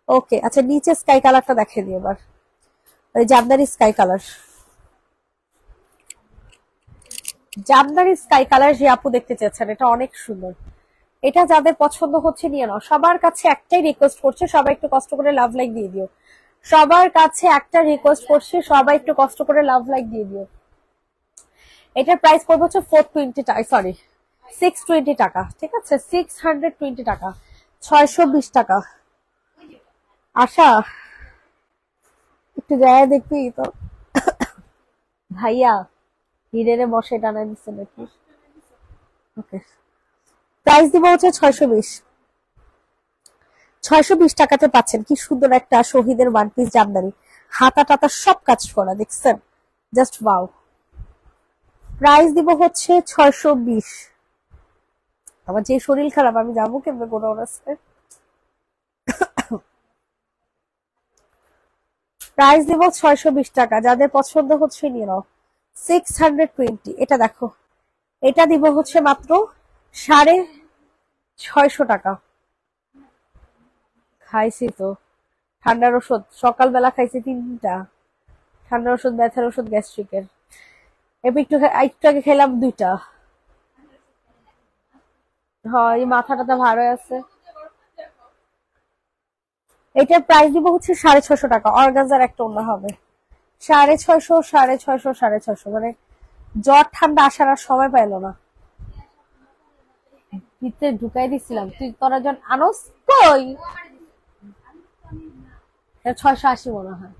S1: ওকে, আচ্ছা নিচে স্কাই কালারটা দেখে দিই এবার, ওই Jamdani sky colour, Jamdani sky colour যে আপু দেখতে চাচ্ছেন, এটা অনেক সুন্দর। এটা যাদের পছন্দ হচ্ছে নিয়ে নাও। সবার কাছে একটাই রিকোয়েস্ট করছে, সবাই একটু কষ্ট করে লাভ লাইক দিয়ে দিও। সবার কাছে একটা রিকোয়েস্ট করছি, সবাই একটু কষ্ট করে লাভ লাইক দিয়ে দিও। এটার প্রাইস পড়বে হচ্ছে 420 টাকা, সরি 620 টাকা, ঠিক আছে, 620 টাকা, 620 টাকা। আশা একটু যায় দেখবি তো ভাইয়া, হিরেরে বসে টানাই দিচ্ছে নাকি? ওকে, প্রাইস দিব হচ্ছে 620, 620 টাকাতে পাচ্ছেন কি সুন্দর একটা শহীদের ওয়ান পিস জামদানি, হাতা টাতা সব কাজ করা, দেখছেন, জাস্ট ওয়াও। প্রাইস দিব হচ্ছে 620। আমার যে শরীর খারাপ, আমি যাবো কেমনে কোনো রাস্তে। প্রাইস দিব 620 টাকা, যাদের পছন্দ হচ্ছে নিয়ে নাও। 620। এটা দেখো, এটা দিব হচ্ছে মাত্র 650 টাকা। খাইছি তো ঠান্ডার ওষুধ, সকালবেলা খাইছি 3টা ঠান্ডার ওষুধ, ব্যথার ওষুধ, গ্যাস্ট্রিকের। এবার একটু আগে খেলাম 2টা। হ্যাঁ, এই মাথাটা ভার হয়ে আছে। এটার প্রাইস দিব হচ্ছে 650 টাকা। অর্গানজার একটা ওড়না হবে 650, 650, 650, মানে জ্বর ঠান্ডা আসার আর সময় পাইলো না, ভিতরে ঢুকাই দিছিলাম। তুই তোরা জন আনস কই, 680 মনে হয়।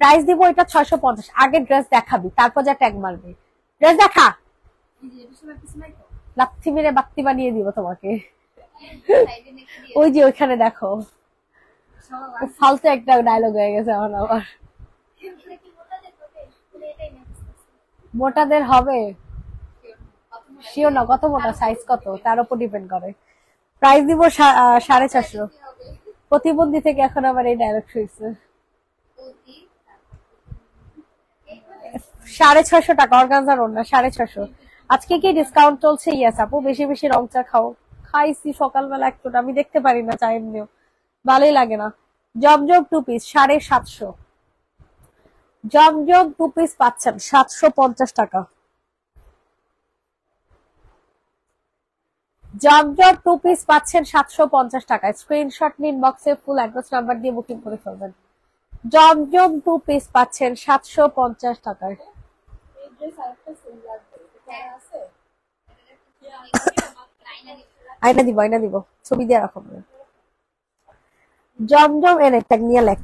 S1: প্রাইস দিব এটা 650। আগে ড্রেস দেখাবি, তারপর যা ট্যাগ মারবি। ড্রেস দেখা, লাথি মেরে বাত্তি বানিয়ে দিব তোমাকে। ওই যে ওইখানে দেখো, ফালতু একটা ডায়লগ হয়ে গেছে এখন আবার। মোটাদের হবে শিওর না, কত মোটা, সাইজ কত, তার উপর ডিপেন্ড করে। প্রাইস দিব 450। প্রতিবন্ধী থেকে এখন আবার এই ডায়লগ শুনছে। 650 টাকা অর্গানজার ওড়না, 650। আজকে কি ডিসকাউন্ট চলছে? ইয়েস আপু, বেশি বেশি রং চা খাও। খাইছি সকালবেলা একটু, আমি দেখতে পারি না চা এমনিও, ভালোই লাগে না। জমজম 2 পিস 750। জমজম 2 পিস পাচ্ছেন 750 টাকা। জমজম 2 পিস পাচ্ছেন 750 টাকায়। স্ক্রিনশট নিন, বক্সে ফুল অ্যাড্রেস নাম্বার দিয়ে বুকিং করে ফেলবেন। জমজম 2 পিস পাচ্ছেন 750 টাকায়। আয়না দিব, আয়না দিব, ছবি দিয়ে রাখো। জমজম এনে ট্যাগ নিয়ে লেখ।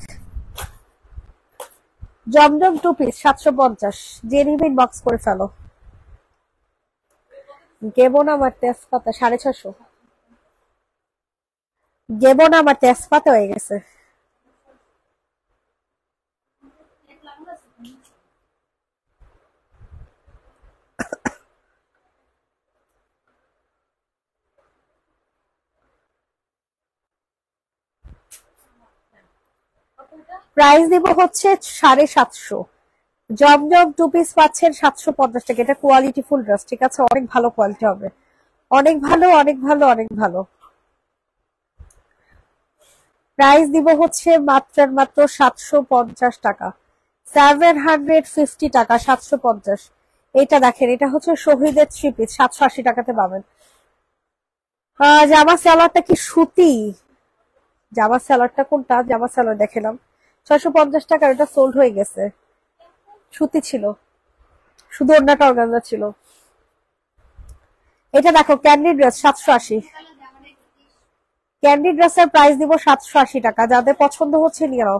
S1: জমজম 2 পিস 750, যে নিবেন বক্স করে ফেলো। গেবো না আমার তেজপাতা, 650। গেবো না আমার তেজপাতা হয়ে গেছে। প্রাইস দিব হচ্ছে 750। জমজম 2 পিস পাচ্ছেন 750 টাকা। এটা কোয়ালিটি ফুল ড্রেস, ঠিক আছে, অনেক ভালো কোয়ালিটি হবে, অনেক ভালো, অনেক ভালো, অনেক ভালো। প্রাইস দিব হচ্ছে মাত্র মাত্র 750 টাকা, 750 টাকা, 750। এটা দেখেন, এটা হচ্ছে শহীদের 3 পিস, 780 টাকাতে পাবেন। জামা সালোয়ারটা কি সুতি? জামা সালোয়ারটা কোনটা? জামা সালোয়ার দেখলাম 650 টাকা, এটা সোল্ড হয়ে গেছে। সুতি ছিল, শুধু ওড়নাটা অর্গানজা ছিল। এটা দেখো ক্যান্ডি ড্রেস 780। ক্যান্ডি ড্রেসের প্রাইস দিব 780 টাকা, যাদের পছন্দ হচ্ছে নিয়ে নাও।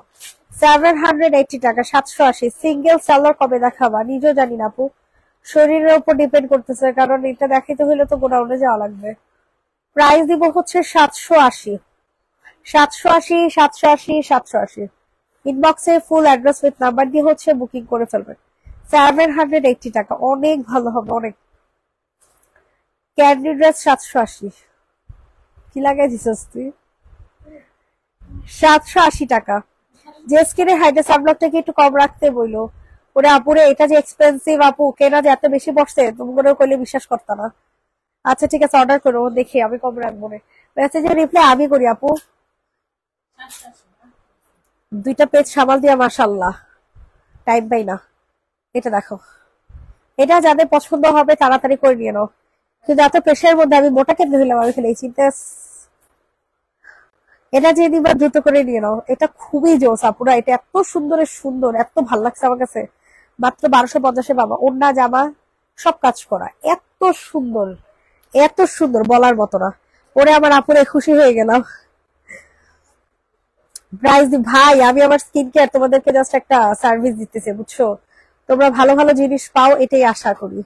S1: 780 টাকা, 780। সিঙ্গেল সেলার কবে দেখাবা নিজেও জানি না আপু, শরীরের উপর ডিপেন্ড করতেছে, কারণ এটা দেখাইতে হলে তো গোডাউনে যাওয়া লাগবে। প্রাইস দিব হচ্ছে 780, 780, 780, 780। ইনবক্সে ফুল অ্যাড্রেস উইথ নাম্বার দিয়ে হচ্ছে বুকিং করে ফেলবেন। 780 টাকা, অনেক ভালো হবে, অনেক। ক্যান্ডি ড্রেস 780, কি লাগাই দিছিস তুই? 780 টাকা। যে স্কিনে হাইড্রা সানব্লকটাকে একটু কম রাখতে বইলো। ওরে আপুরে, এটা যে এক্সপেন্সিভ আপু, কেনা যে এত বেশি বসছে তুমি করে কইলে বিশ্বাস করতা না। আচ্ছা ঠিক আছে, অর্ডার করো, দেখি আমি কম রাখবো না। মেসেজের রিপ্লাই আমি করি আপু। 2টা পেজ সামাল দিয়া মাশাল্লাহ, টাইম পাই না। এটা দেখো, এটা যাদের পছন্দ হবে তাড়াতাড়ি করে নিয়ে নাও। কিন্তু এত প্রেশারের মধ্যে আমি মোটা কেন হইলাম, আমি খেলে এই চিন্তা। এটা যে নিবা দ্রুত করে নিয়ে নাও, এটা খুবই জোস আপুরা, এটা এত সুন্দরের সুন্দর, এত ভাল লাগছে আমার কাছে। মাত্র 1250-এ বাবা, ওড়না জামা সব কাজ করা, এত সুন্দর, এত সুন্দর বলার মতো না। ওরে আমার আপুরে খুশি হয়ে গেলাম। প্রাইস ভাই, আমি আমার স্কিন কেয়ার তোমাদেরকে জাস্ট একটা সার্ভিস দিতেছি, বুঝছো? তোমরা ভালো ভালো জিনিস পাও, এটাই আশা করি।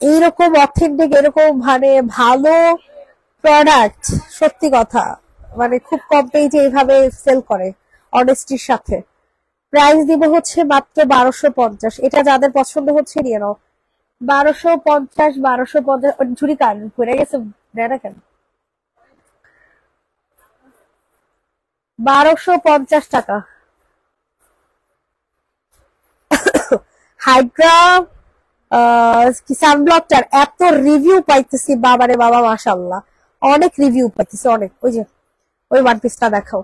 S1: এইরকম অথেন্টিক, এরকম মানে ভালো প্রোডাক্ট, সত্যি কথা, মানে খুব কম পেজে এইভাবে সেল করে অনেস্টির সাথে। প্রাইস দিব হচ্ছে মাত্র 1250। এটা যাদের পছন্দ হচ্ছে নিয়ে নাও। 1250, 1250। ঝুড়ি কান ঘুরে গেছে, দেয় না কেন? 1250 টাকা। হাইড্রা সানব্লকটার এত রিভিউ পাইতেছি, বাবারে বাবা, মাশাল্লাহ, অনেক রিভিউ পাইতেছি, অনেক। ওই যে ওই ওয়ান পিসটা দেখাও,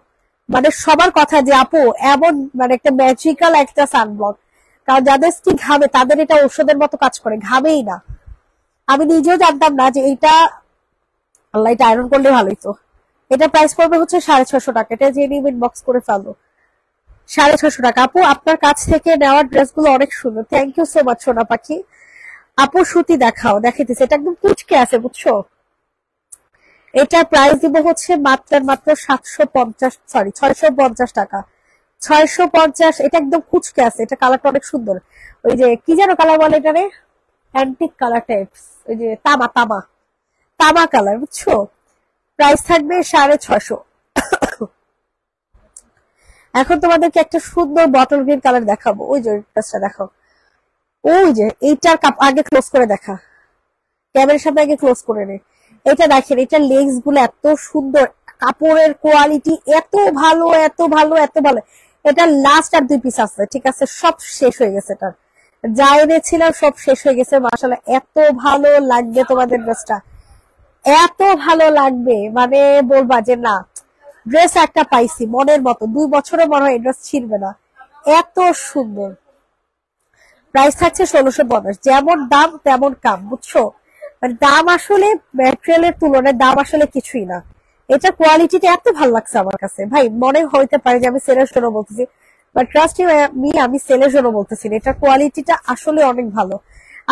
S1: মানে সবার কথা যে আপু এমন মানে একটা ম্যাজিক্যাল একটা সানব্লক। কারণ যাদের স্কিন ঘামে তাদের এটা ঔষধের মতো কাজ করে, ঘামেই না। আমি নিজেও জানতাম না যে এটা, আল্লাহ, এটা আয়রন করলে ভালোই তো। এটা প্রাইস পড়বে হচ্ছে 650 টাকা। এটা যে নিবেন বক্স করে ফেলো। 650 টাকা। আপু আপনার কাছ থেকে নেওয়ার ড্রেসগুলো অনেক সুন্দর, থ্যাংক ইউ সো মাচ সোনা পাখি। আপু সুতি দেখাও, দেখাইতেছে, এটা একদম কুচকে আছে, বুঝছো? এটার প্রাইস দিব হচ্ছে মাত্র মাত্র 750, সরি 650 টাকা। 650। এটা একদম কুচকে আছে, এটা কালারটা অনেক সুন্দর। ওই যে কি যেন কালার বলে এটারে, অ্যান্টিক কালার টাইপস, ওই যে তামা তামা তামা কালার, বুঝছো? প্রাইস থাকবে 650। এখন তোমাদেরকে একটা সুন্দর বটল গ্রিন কালার দেখাবো, ওই যে ড্রেসটা দেখো, ওই যে এইটার কাপ আগে ক্লোজ করে দেখা, ক্যামেরার সামনে আগে ক্লোজ করে নে। এটা দেখেন, এটার লেগস গুলো এত সুন্দর, কাপড়ের কোয়ালিটি এত ভালো, এত ভালো, এত ভালো। এটা লাস্ট আর 2 পিস আছে, ঠিক আছে, সব শেষ হয়ে গেছে। এটার যা এনেছিলাম সব শেষ হয়ে গেছে। মাশাআল্লাহ, এত ভালো লাগবে তোমাদের ড্রেসটা, এত ভালো লাগবে, মানে বলবা যে না, ড্রেস একটা পাইছি মনের মতো, 2 বছরে মনে হয় ড্রেস ছিঁড়বে না, এত সুন্দর। প্রাইস থাকছে 1650। যেমন দাম তেমন কাম, বুঝছো? মানে দাম আসলে ম্যাটেরিয়ালের তুলনায় দাম আসলে কিছুই না। এটা কোয়ালিটিটা এত ভালো লাগছে আমার কাছে ভাই, মনে হইতে পারে যে আমি সেলের জন্য বলতেছি, বাট ট্রাস্ট মি, আমি সেলের জন্য বলতেছি না, এটা কোয়ালিটিটা আসলে অনেক ভালো।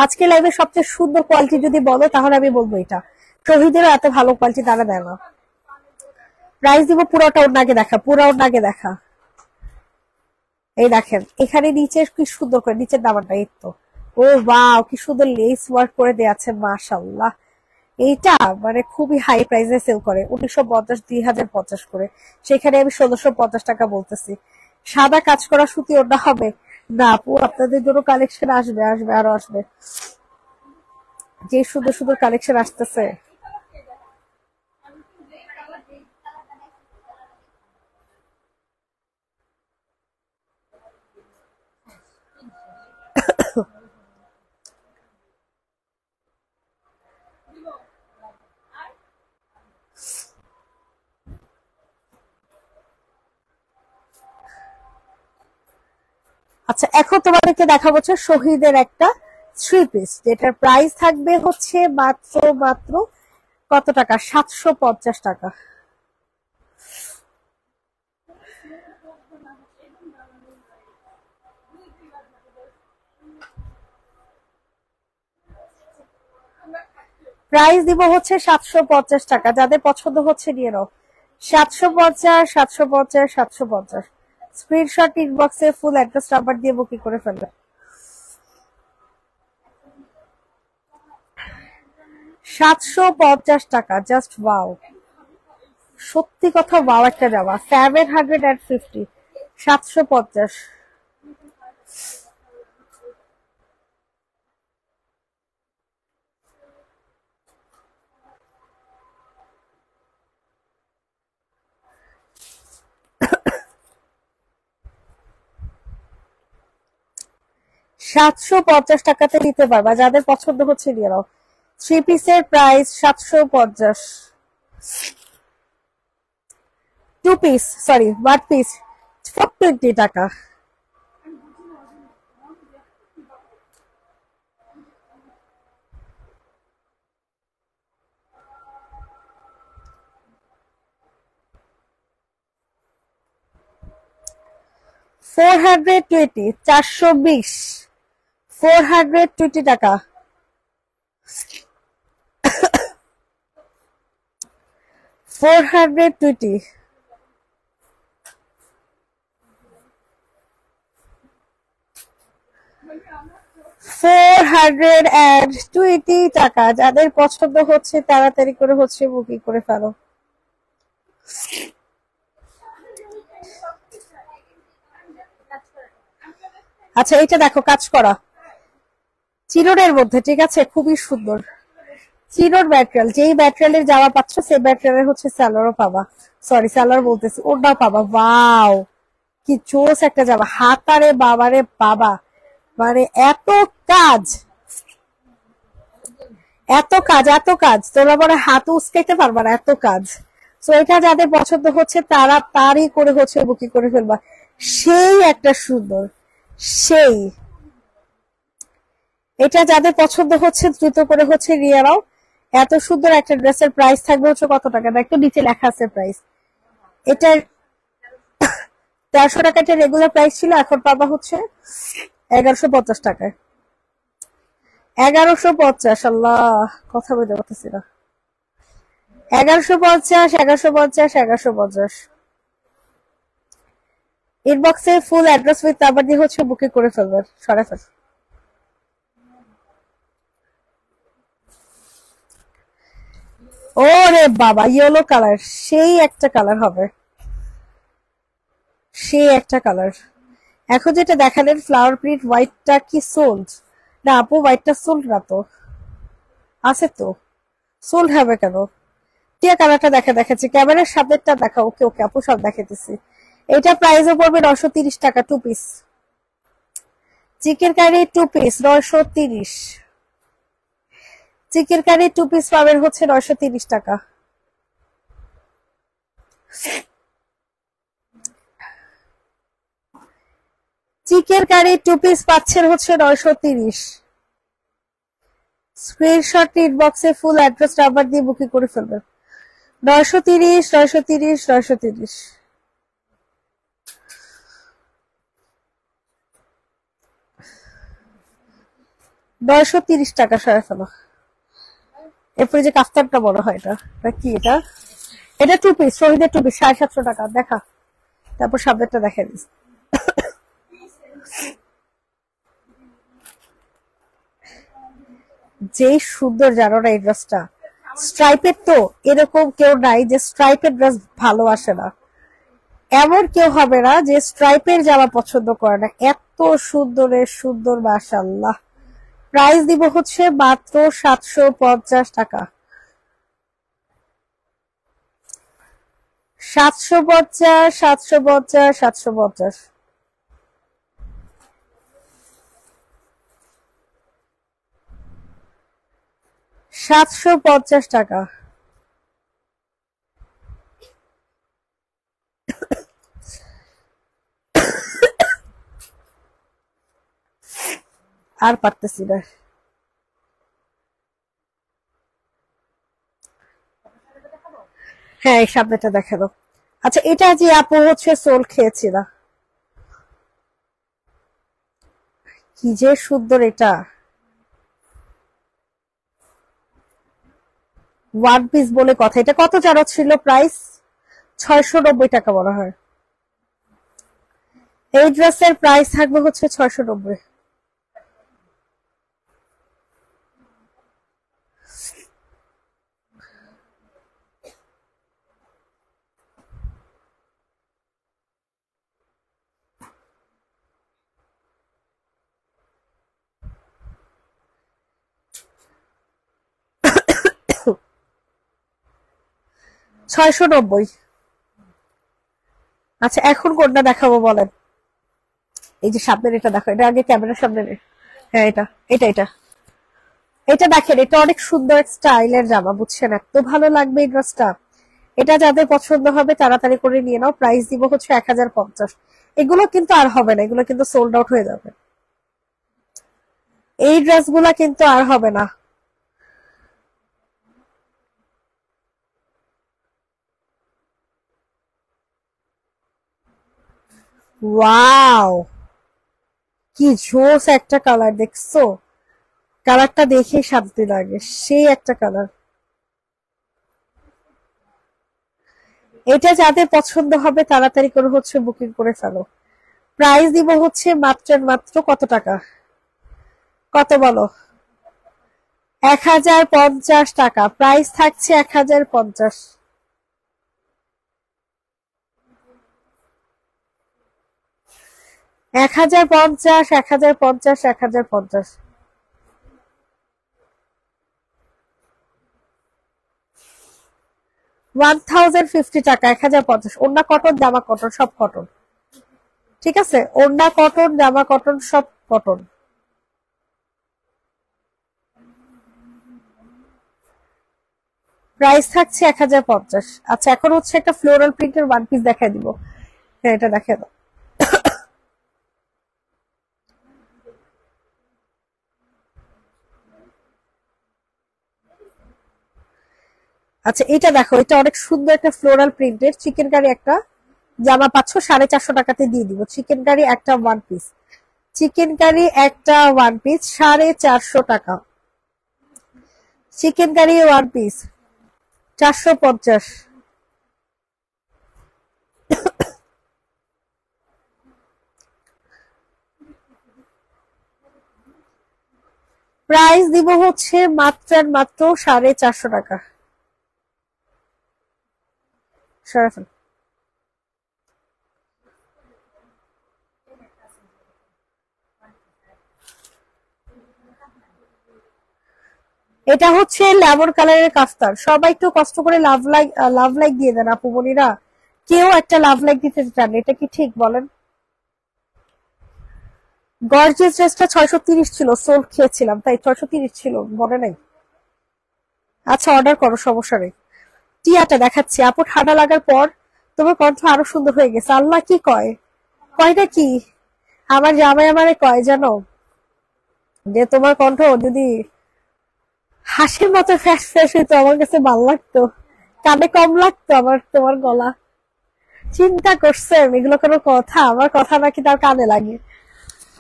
S1: আজকে লাইভে সবচেয়ে সুন্দর কোয়ালিটি যদি বলো তাহলে আমি বলবো এটা। শহীদেরও এত ভালো কোয়ালিটি তারা দেয় না। প্রাইস দিব পুরোটা, ওনাকে দেখা, পুরো ওনাকে দেখা। এই দেখেন এখানে নিচে কি সুন্দর করে নিচের দামানটা, এই তো। ও ওয়াও, কি সুন্দর লেস ওয়ার্ক করে দেয়া আছে, মাশাআল্লাহ। এইটা মানে খুবই হাই প্রাইসে সেল করে, 1950, 2050 করে। সেখানে আমি 1650 টাকা বলতেছি। সাদা কাজ করা সুতি ওটা হবে না আপু, আপনাদের জন্য কালেকশন আসবে, আসবে, আরো আসবে। যে সুন্দর সুন্দর কালেকশন আসতেছে। আচ্ছা, এখন তোমাদেরকে দেখাবো হচ্ছে শহীদের একটা 3 পিস, যেটার প্রাইস থাকবে হচ্ছে মাত্র মাত্র কত টাকা, 750 টাকা। প্রাইস দিব হচ্ছে 750 টাকা, যাদের পছন্দ হচ্ছে নিয়ে নাও। 750, 750, 750। স্ক্রিনশট ইনবক্সে ফুল অ্যাড্রেস নাম্বার দিয়ে বুকিং করে ফেলবে। 750 টাকা, জাস্ট ওয়াও, সত্যি কথা ওয়াও একটা জামা। 750, 750। $750 নিতে পারবা, যাদের পছন্দ হচ্ছে নিয়ে নাও। 3 পিসের প্রাইস 750। 2 পিস, সরি 1 পিস 420 টাকা। $420, 420, $420। 420, $420। যাদের পছন্দ হচ্ছে তাড়াতাড়ি করে হচ্ছে বুকিং করে ফেলো। আচ্ছা এটা দেখো কাজ করা চিরনের মধ্যে, ঠিক আছে, খুবই সুন্দর চিরন ম্যাটেরিয়াল। যেই ম্যাটেরিয়ালের জামা পাচ্ছ সেই ম্যাটেরিয়ালের হচ্ছে স্যালোয়ারও পাবা, সরি স্যালোয়ার বলতেছি, ওটাও পাবা। ওয়াও কি চোস একটা জামা, হাতারে বাবারে বাবা, মানে এত কাজ, এত কাজ, এত কাজ, তোমরা মনে হাত উস্কাইতে পারবা না, এত কাজ। তো এটা যাদের পছন্দ হচ্ছে তারা তারই করে হচ্ছে বুকিং করে ফেলবা। সেই একটা সুন্দর, সেই, এটা যাদের পছন্দ হচ্ছে দ্রুত করে হচ্ছে নিয়ে নাও। এত সুন্দর একটা ড্রেসের প্রাইস থাকবে হচ্ছে কত টাকা, একটু নিচে লেখা আছে প্রাইস। এটার 1300 টাকা এটা রেগুলার প্রাইস ছিল, এখন পাবা হচ্ছে 1150 টাকায়। 1150, আল্লাহ কথা বলতে পারতেছি না। 1150, 1150, 1150। ইনবক্সে ফুল অ্যাড্রেস উইথ নাম্বার দিয়ে হচ্ছে বুকিং করে ফেলবেন, সরে ফেল। ওরে বাবা ইয়েলো কালার, সেই একটা কালার হবে, সেই একটা কালার। এখন যেটা দেখালেন ফ্লাওয়ার প্রিন্ট হোয়াইটটা কি সোল্ড? না আপু হোয়াইটটা সোল্ড না তো, আছে তো, সোল্ড হবে কেন? টিয়া কালারটা দেখাচ্ছি, ক্যামেরার সামনেরটা দেখা। ওকে ওকে আপু সব দেখাতেছি। এটা প্রাইসও পড়বে 930 টাকা, 2 piece chicken curry, 2 piece 930। Chicken curry 2 piece পাবেন হচ্ছে 930 টাকা। চিকেন কারি 2 পিস পাচ্ছেন হচ্ছে 930। স্ক্রিনশট ইনবক্সে ফুল অ্যাড্রেস নাম্বার দিয়ে বুকিং করে ফেলবেন। 930, 930, 930। 930 টাকা সরে ফেলো। এরপরে যে কাফতানটা বড় হয়, এটা কি? এটা এটা 2 পিস, শহীদের 2 পিস 750 টাকা। দেখা, তারপর সামনেরটা দেখা দিস। যেই সুন্দর জানো না এই ড্রেসটা, স্ট্রাইপের তো এরকম কেউ নাই যে স্ট্রাইপের ড্রেস ভালোবাসে না, এমন কেউ হবে না যে স্ট্রাইপের জামা পছন্দ করে না। এত সুন্দরের সুন্দর, মাশাআল্লাহ। প্রাইস দিব হচ্ছে মাত্র 750 টাকা। 750, 750, 750। 750 টাকা। আর পারতেছি না। হ্যাঁ এই সামনেটা দেখানো। আচ্ছা এটা যে আপু হচ্ছে সোল খেয়েছি না, কি যে সুন্দর এটা। ওয়ান পিস বলে কথা। এটা কত জানো ছিল প্রাইস? 690 টাকা মনে হয়। এই ড্রেসের প্রাইস থাকবে হচ্ছে 690। $690। আচ্ছা এখন কোনটা দেখাবো বলেন? এই যে সামনের এটা দেখো, এটা আগে ক্যামেরার সামনে নে। হ্যাঁ এটা এটা এটা এটা দেখেন, এটা অনেক সুন্দর স্টাইলের জামা, বুঝছেন? এত ভালো লাগবে এই ড্রেসটা। এটা যাদের পছন্দ হবে তাড়াতাড়ি করে নিয়ে নাও। প্রাইস দিব হচ্ছে 1050। এগুলো কিন্তু আর হবে না, এগুলো কিন্তু সোল্ড আউট হয়ে যাবে। এই ড্রেসগুলা কিন্তু আর হবে না। ওয়াও, কি জোস একটা কালার, দেখছো? কালারটা দেখে শান্তি লাগে, সেই একটা কালার। এটা যাদের পছন্দ হবে তাড়াতাড়ি করে হচ্ছে বুকিং করে ফেলো। প্রাইস দিব হচ্ছে মাত্র মাত্র কত টাকা? কত বলো? 1050 টাকা প্রাইস থাকছে। 1050। 1050, 1050, 1050। 1050 টাকা, 1050। ওড়না কটন, জামা কটন, সব কটন। ঠিক আছে, ওড়না কটন, জামা কটন, সব কটন। প্রাইস থাকছে 1050। আচ্ছা এখন হচ্ছে একটা ফ্লোরাল প্রিন্টের ওয়ান পিস দেখাই দিব। হ্যাঁ এটা দেখে দাও। আচ্ছা এটা দেখো, এটা অনেক সুন্দর একটা ফ্লোরাল প্রিন্টের চিকেন কারি একটা জামা পাচ্ছ 450 টাকাতে দিয়ে দিব। চিকেন কারি একটা ওয়ান পিস, চিকেন কারি একটা ওয়ান পিস 450 টাকা। Chicken curry one piece 450। Price দিব হচ্ছে মাত্র মাত্র 450 টাকা। সরাফল এটা হচ্ছে লেমন কালারের কাফতান। সবাই একটু কষ্ট করে লাভ লাইক দিয়ে দেন আপু বোনেরা। কেউ একটা লাভ লাইক দিতে চান, এটা কি ঠিক বলেন? গর্জিয়াস ড্রেসটা 630 ছিল, সোল্ড খেয়েছিলাম তাই 630 ছিল, মনে নাই। আচ্ছা অর্ডার করো, সমস্যা নেই। টিয়াটা দেখাচ্ছি আপু, ঠান্ডা লাগার পর তোমার কণ্ঠ আরো সুন্দর হয়ে গেছে। আল্লাহ কি কয়, কয়টা কি? আমার জামাই আমারে কয় জানো, যে তোমার কণ্ঠ যদি হাসির মতো ফ্যাস ফ্যাস হইতো আমার কাছে ভাল লাগতো, কানে কম লাগতো আমার তোমার গলা। চিন্তা করছেন এগুলো কোনো কথা? আমার কথা নাকি তার কানে লাগে?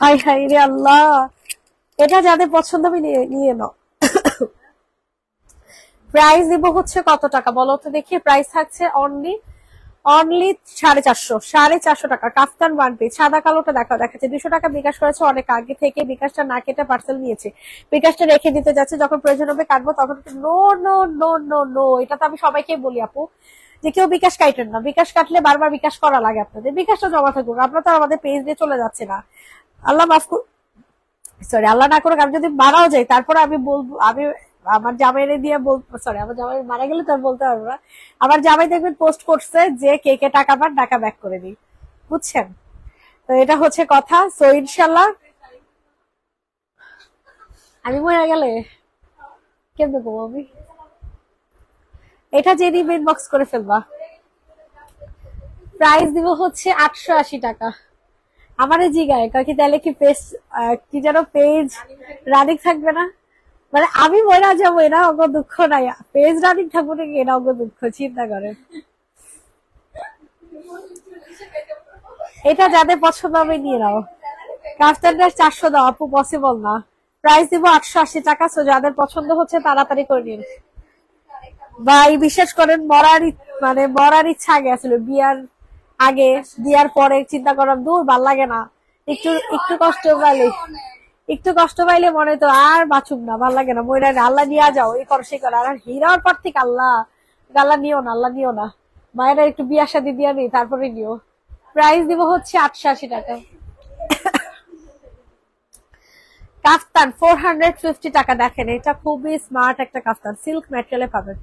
S1: হাই হাই রে আল্লাহ। এটা যাদের পছন্দ হবে নিয়ে নিয়ে নাও। প্রাইস দিব হচ্ছে কত টাকা বলো তো দেখি? প্রাইস থাকছে অনলি অনলি 450, 450 টাকা। কাফতান ওয়ান পিস সাদা কালোটা দেখাচ্ছে 200 টাকা বিকাশ করেছে অনেক আগে থেকে, বিকাশটা না কেটে পার্সেল নিয়েছে, বিকাশটা রেখে দিতে যাচ্ছে, যখন প্রয়োজন হবে কাটবো তখন। No no no no no, এটা তো আমি সবাইকে বলি আপু, যে কেউ বিকাশ কাটেন না। বিকাশ কাটলে বারবার বিকাশ করা লাগে আপনাদের, বিকাশটা জমা থাকুক। আপনারা তো আমাদের পেজ দিয়ে চলে যাচ্ছে না। আল্লাহ মাফ করুন, সরি আল্লাহ না করুক, আমি যদি মারাও যাই তারপরে আমি বলবো, আমি আমার জামাইরে দিয়ে বলবো, সরি আমার জামাই মারা গেলে তো আর বলতে পারবো না। আমার জামাই দেখবেন পোস্ট করছে যে কে কে টাকা পান টাকা ব্যাক করে দিই, বুঝছেন? তো এটা হচ্ছে কথা। সো ইনশাল্লাহ আমি মরে গেলে কেমনে করবো আমি? এটা যে নিবে ইনবক্স করে ফেলবা। প্রাইস দিব হচ্ছে 880 টাকা। আমারে জিগায় কয় কি তাহলে কি পেজ, কি যেন পেজ রানিং থাকবে না? মানে আমি মরা যাবো এটা অঙ্গ দুঃখ নাই, পেজ রানিং থাকবো নাকি এটা অঙ্গ দুঃখ, চিন্তা করে। এটা যাদের পছন্দ হবে নিয়ে নাও। কাফতানটা 400 দাও আপু, পসিবল না। প্রাইস দিব 880 টাকা। সো যাদের পছন্দ হচ্ছে তাড়াতাড়ি করে নিন। ভাই বিশ্বাস করেন মরার ইচ্ছা আগে আসলে বিয়ার আগে, বিয়ার পরে চিন্তা করার দূর ভাল লাগে না, একটু একটু কষ্ট পাইলে, একটু কষ্ট পাইলে মনে তো আর বাঁচুক না, ভাল লাগে না, মনে আল্লাহ নিয়ে যাও এই কর সে কর, আর হিরার পর থেকে আল্লাহ আল্লাহ নিও না, আল্লাহ নিও না, মায়েরা একটু বিয়া শাদী দিয়া নেই তারপরে নিও। প্রাইস দিব হচ্ছে ৮৮ টাকা। কাফতান 450 টাকা। দেখেন এটা খুবই স্মার্ট একটা কাফতান, সিল্ক ম্যাটেরিয়ালে পাবেন,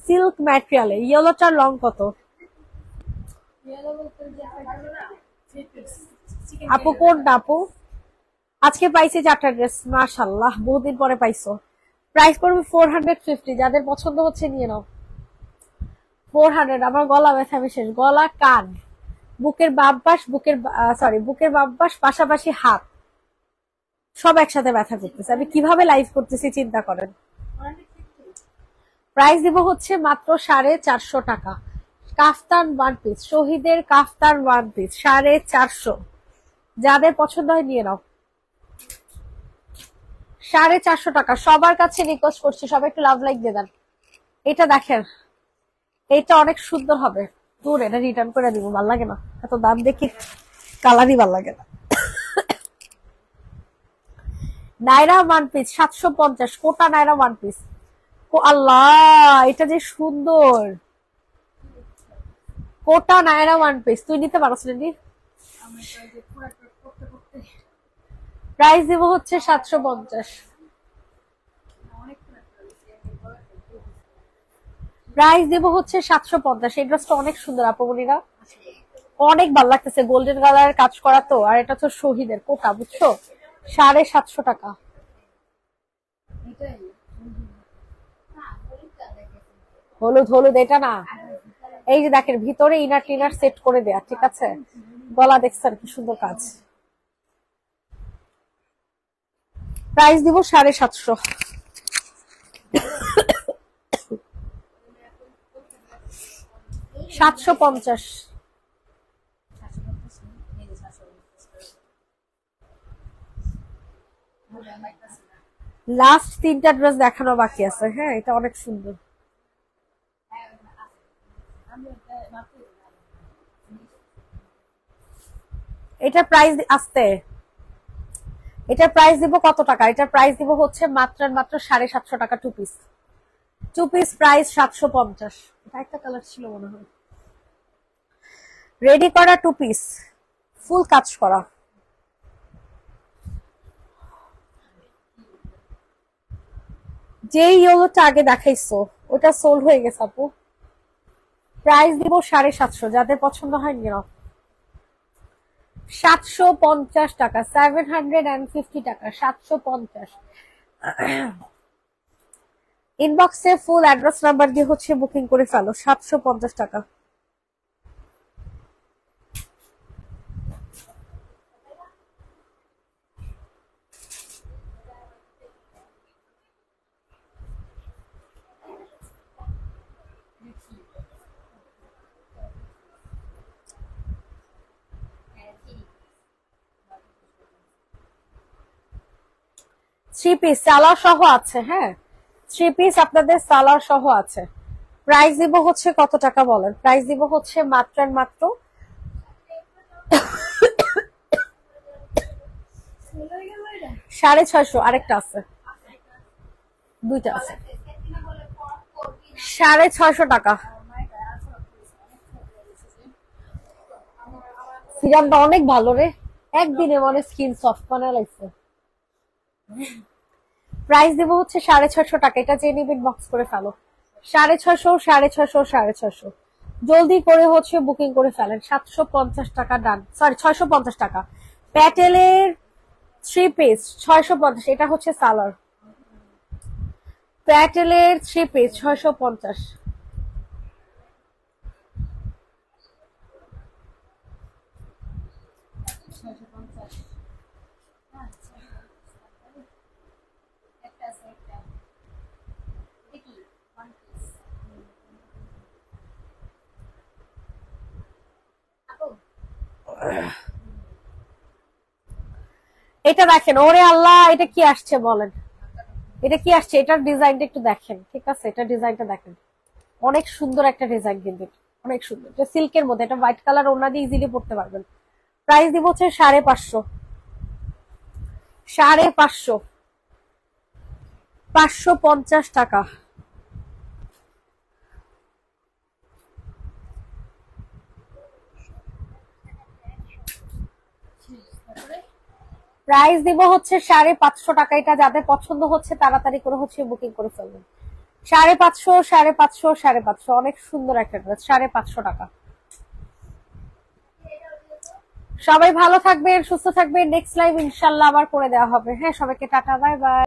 S1: সিল্ক ম্যাটেরিয়ালে। ইয়েলোটার লং কত আপু? কোনটা আপু? আজকে পাইছি 4টা ড্রেস, মাশাআল্লাহ বহুদিন পরে পাইছো। প্রাইস পড়বে 450, যাদের পছন্দ হচ্ছে নিয়ে নাও। 400। আমার গলা ব্যথা বিশেষ, গলা কান বুকের বাম পাশ, বুকের বাম পাশ পাশাপাশি হাত সব একসাথে ব্যথা করতেছে, আমি কিভাবে লাইভ করতেছি চিন্তা করেন। প্রাইস দিব হচ্ছে মাত্র 450 টাকা। কাফতান ওয়ান পিস, শহীদের কাফতান ওয়ান পিস 450, যাদের পছন্দ হয় নিয়ে নাও। 450 টাকা। সবার কাছে রিকোয়েস্ট করছি সবাই একটু লাভ লাইক দিয়ে দেন। এটা দেখেন, এটা অনেক সুন্দর হবে। দূর, এটা রিটার্ন করে দিব, ভাল লাগে না এত দাম দেখি, কালারই ভাল লাগে না। নাইরা ওয়ান পিস 750, কোটা নাইরা ওয়ান পিস। ও আল্লাহ, এটা যে সুন্দর, কোটা নাইরা ওয়ান পিস। তুই নিতে পারছ না? প্রাইস দিব হচ্ছে 750। প্রাইস দিব হচ্ছে 750। এই ড্রেসটা অনেক সুন্দর আপুমনিরা, অনেক ভালো লাগতেছে, গোল্ডেন কালারের কাজ করা তো, আর এটা তো শহীদের কোটা, বুঝছো? 750 টাকা। হলুদ হলুদ এটা না, এই যে দেখেন ভিতরে ইনার টিনার সেট করে দেয়া, ঠিক আছে? গলা দেখছেন কি সুন্দর কাজ। প্রাইস দিব 750। 750। লাস্ট 3টা ড্রেস দেখানো বাকি আছে। হ্যাঁ, এটা অনেক সুন্দর। এটা প্রাইস আসতে, এটা প্রাইস দিব কত টাকা? এটা প্রাইস দিব হচ্ছে মাত্র 750 টাকা। Two piece, two piece price 750। এটা একটা কালার ছিল মনে হয়। রেডি করা টু পিস, ফুল কাজ করা। যে ইয়েলোটা আগে দেখাইছো ওটা সোল্ড হয়ে গেছে আপু। প্রাইস দিব 750, যাদের পছন্দ হয় নিও। 750 টাকা, 750 টাকা, 750। ইনবক্সে ফুল অ্যাড্রেস নাম্বার দিয়ে হচ্ছে বুকিং করে ফেলো। 750 টাকা। থ্রি পিস সালোয়ার সহ আছে। হ্যাঁ, থ্রি পিস আপনাদের সালোয়ার সহ আছে। প্রাইস দিব হচ্ছে কত টাকা বলেন? প্রাইস দিব হচ্ছে মাত্র মাত্র 650। আরেকটা আছে, দুইটা আছে। 650 টাকা। সিরামটা অনেক ভালো রে, একদিনে মনে স্কিন সফট বানায় লাগছে। প্রাইস দেবো হচ্ছে 650 টাকা। এটা যে নিবেন বক্স করে ফেলো। 650, 650, 650। জলদি করে হচ্ছে বুকিং করে ফেলেন। 750 টাকা ডান, সরি 650 টাকা। প্যাটেলের থ্রি পিস 650, এটা হচ্ছে সালোয়ার। প্যাটেলের থ্রি পিস 650। এটা দেখেন, ওরে আল্লাহ, এটা কি আসছে বলেন? এটা কি আসছে? এটার ডিজাইনটা একটু দেখেন, ঠিক আছে? এটা ডিজাইনটা দেখেন, অনেক সুন্দর একটা ডিজাইন, কিন্তু অনেক সুন্দর, এটা সিল্কের মধ্যে, এটা হোয়াইট কালার, ওনা দিয়ে ইজিলি পড়তে পারবেন। প্রাইস দিব হচ্ছে 550, 550, 550 টাকা। প্রাইস দিব হচ্ছে 550 টাকা। এটা যাদের পছন্দ হচ্ছে তাড়াতাড়ি করে হচ্ছে বুকিং করে ফেলবেন। 550, 550, 550, অনেক সুন্দর একটা ড্রেস, 550 টাকা। সবাই ভালো থাকবেন, সুস্থ থাকবেন। নেক্সট লাইভ ইনশাল্লাহ আবার করে দেওয়া হবে। হ্যাঁ, সবাইকে টাটা, বাই বাই।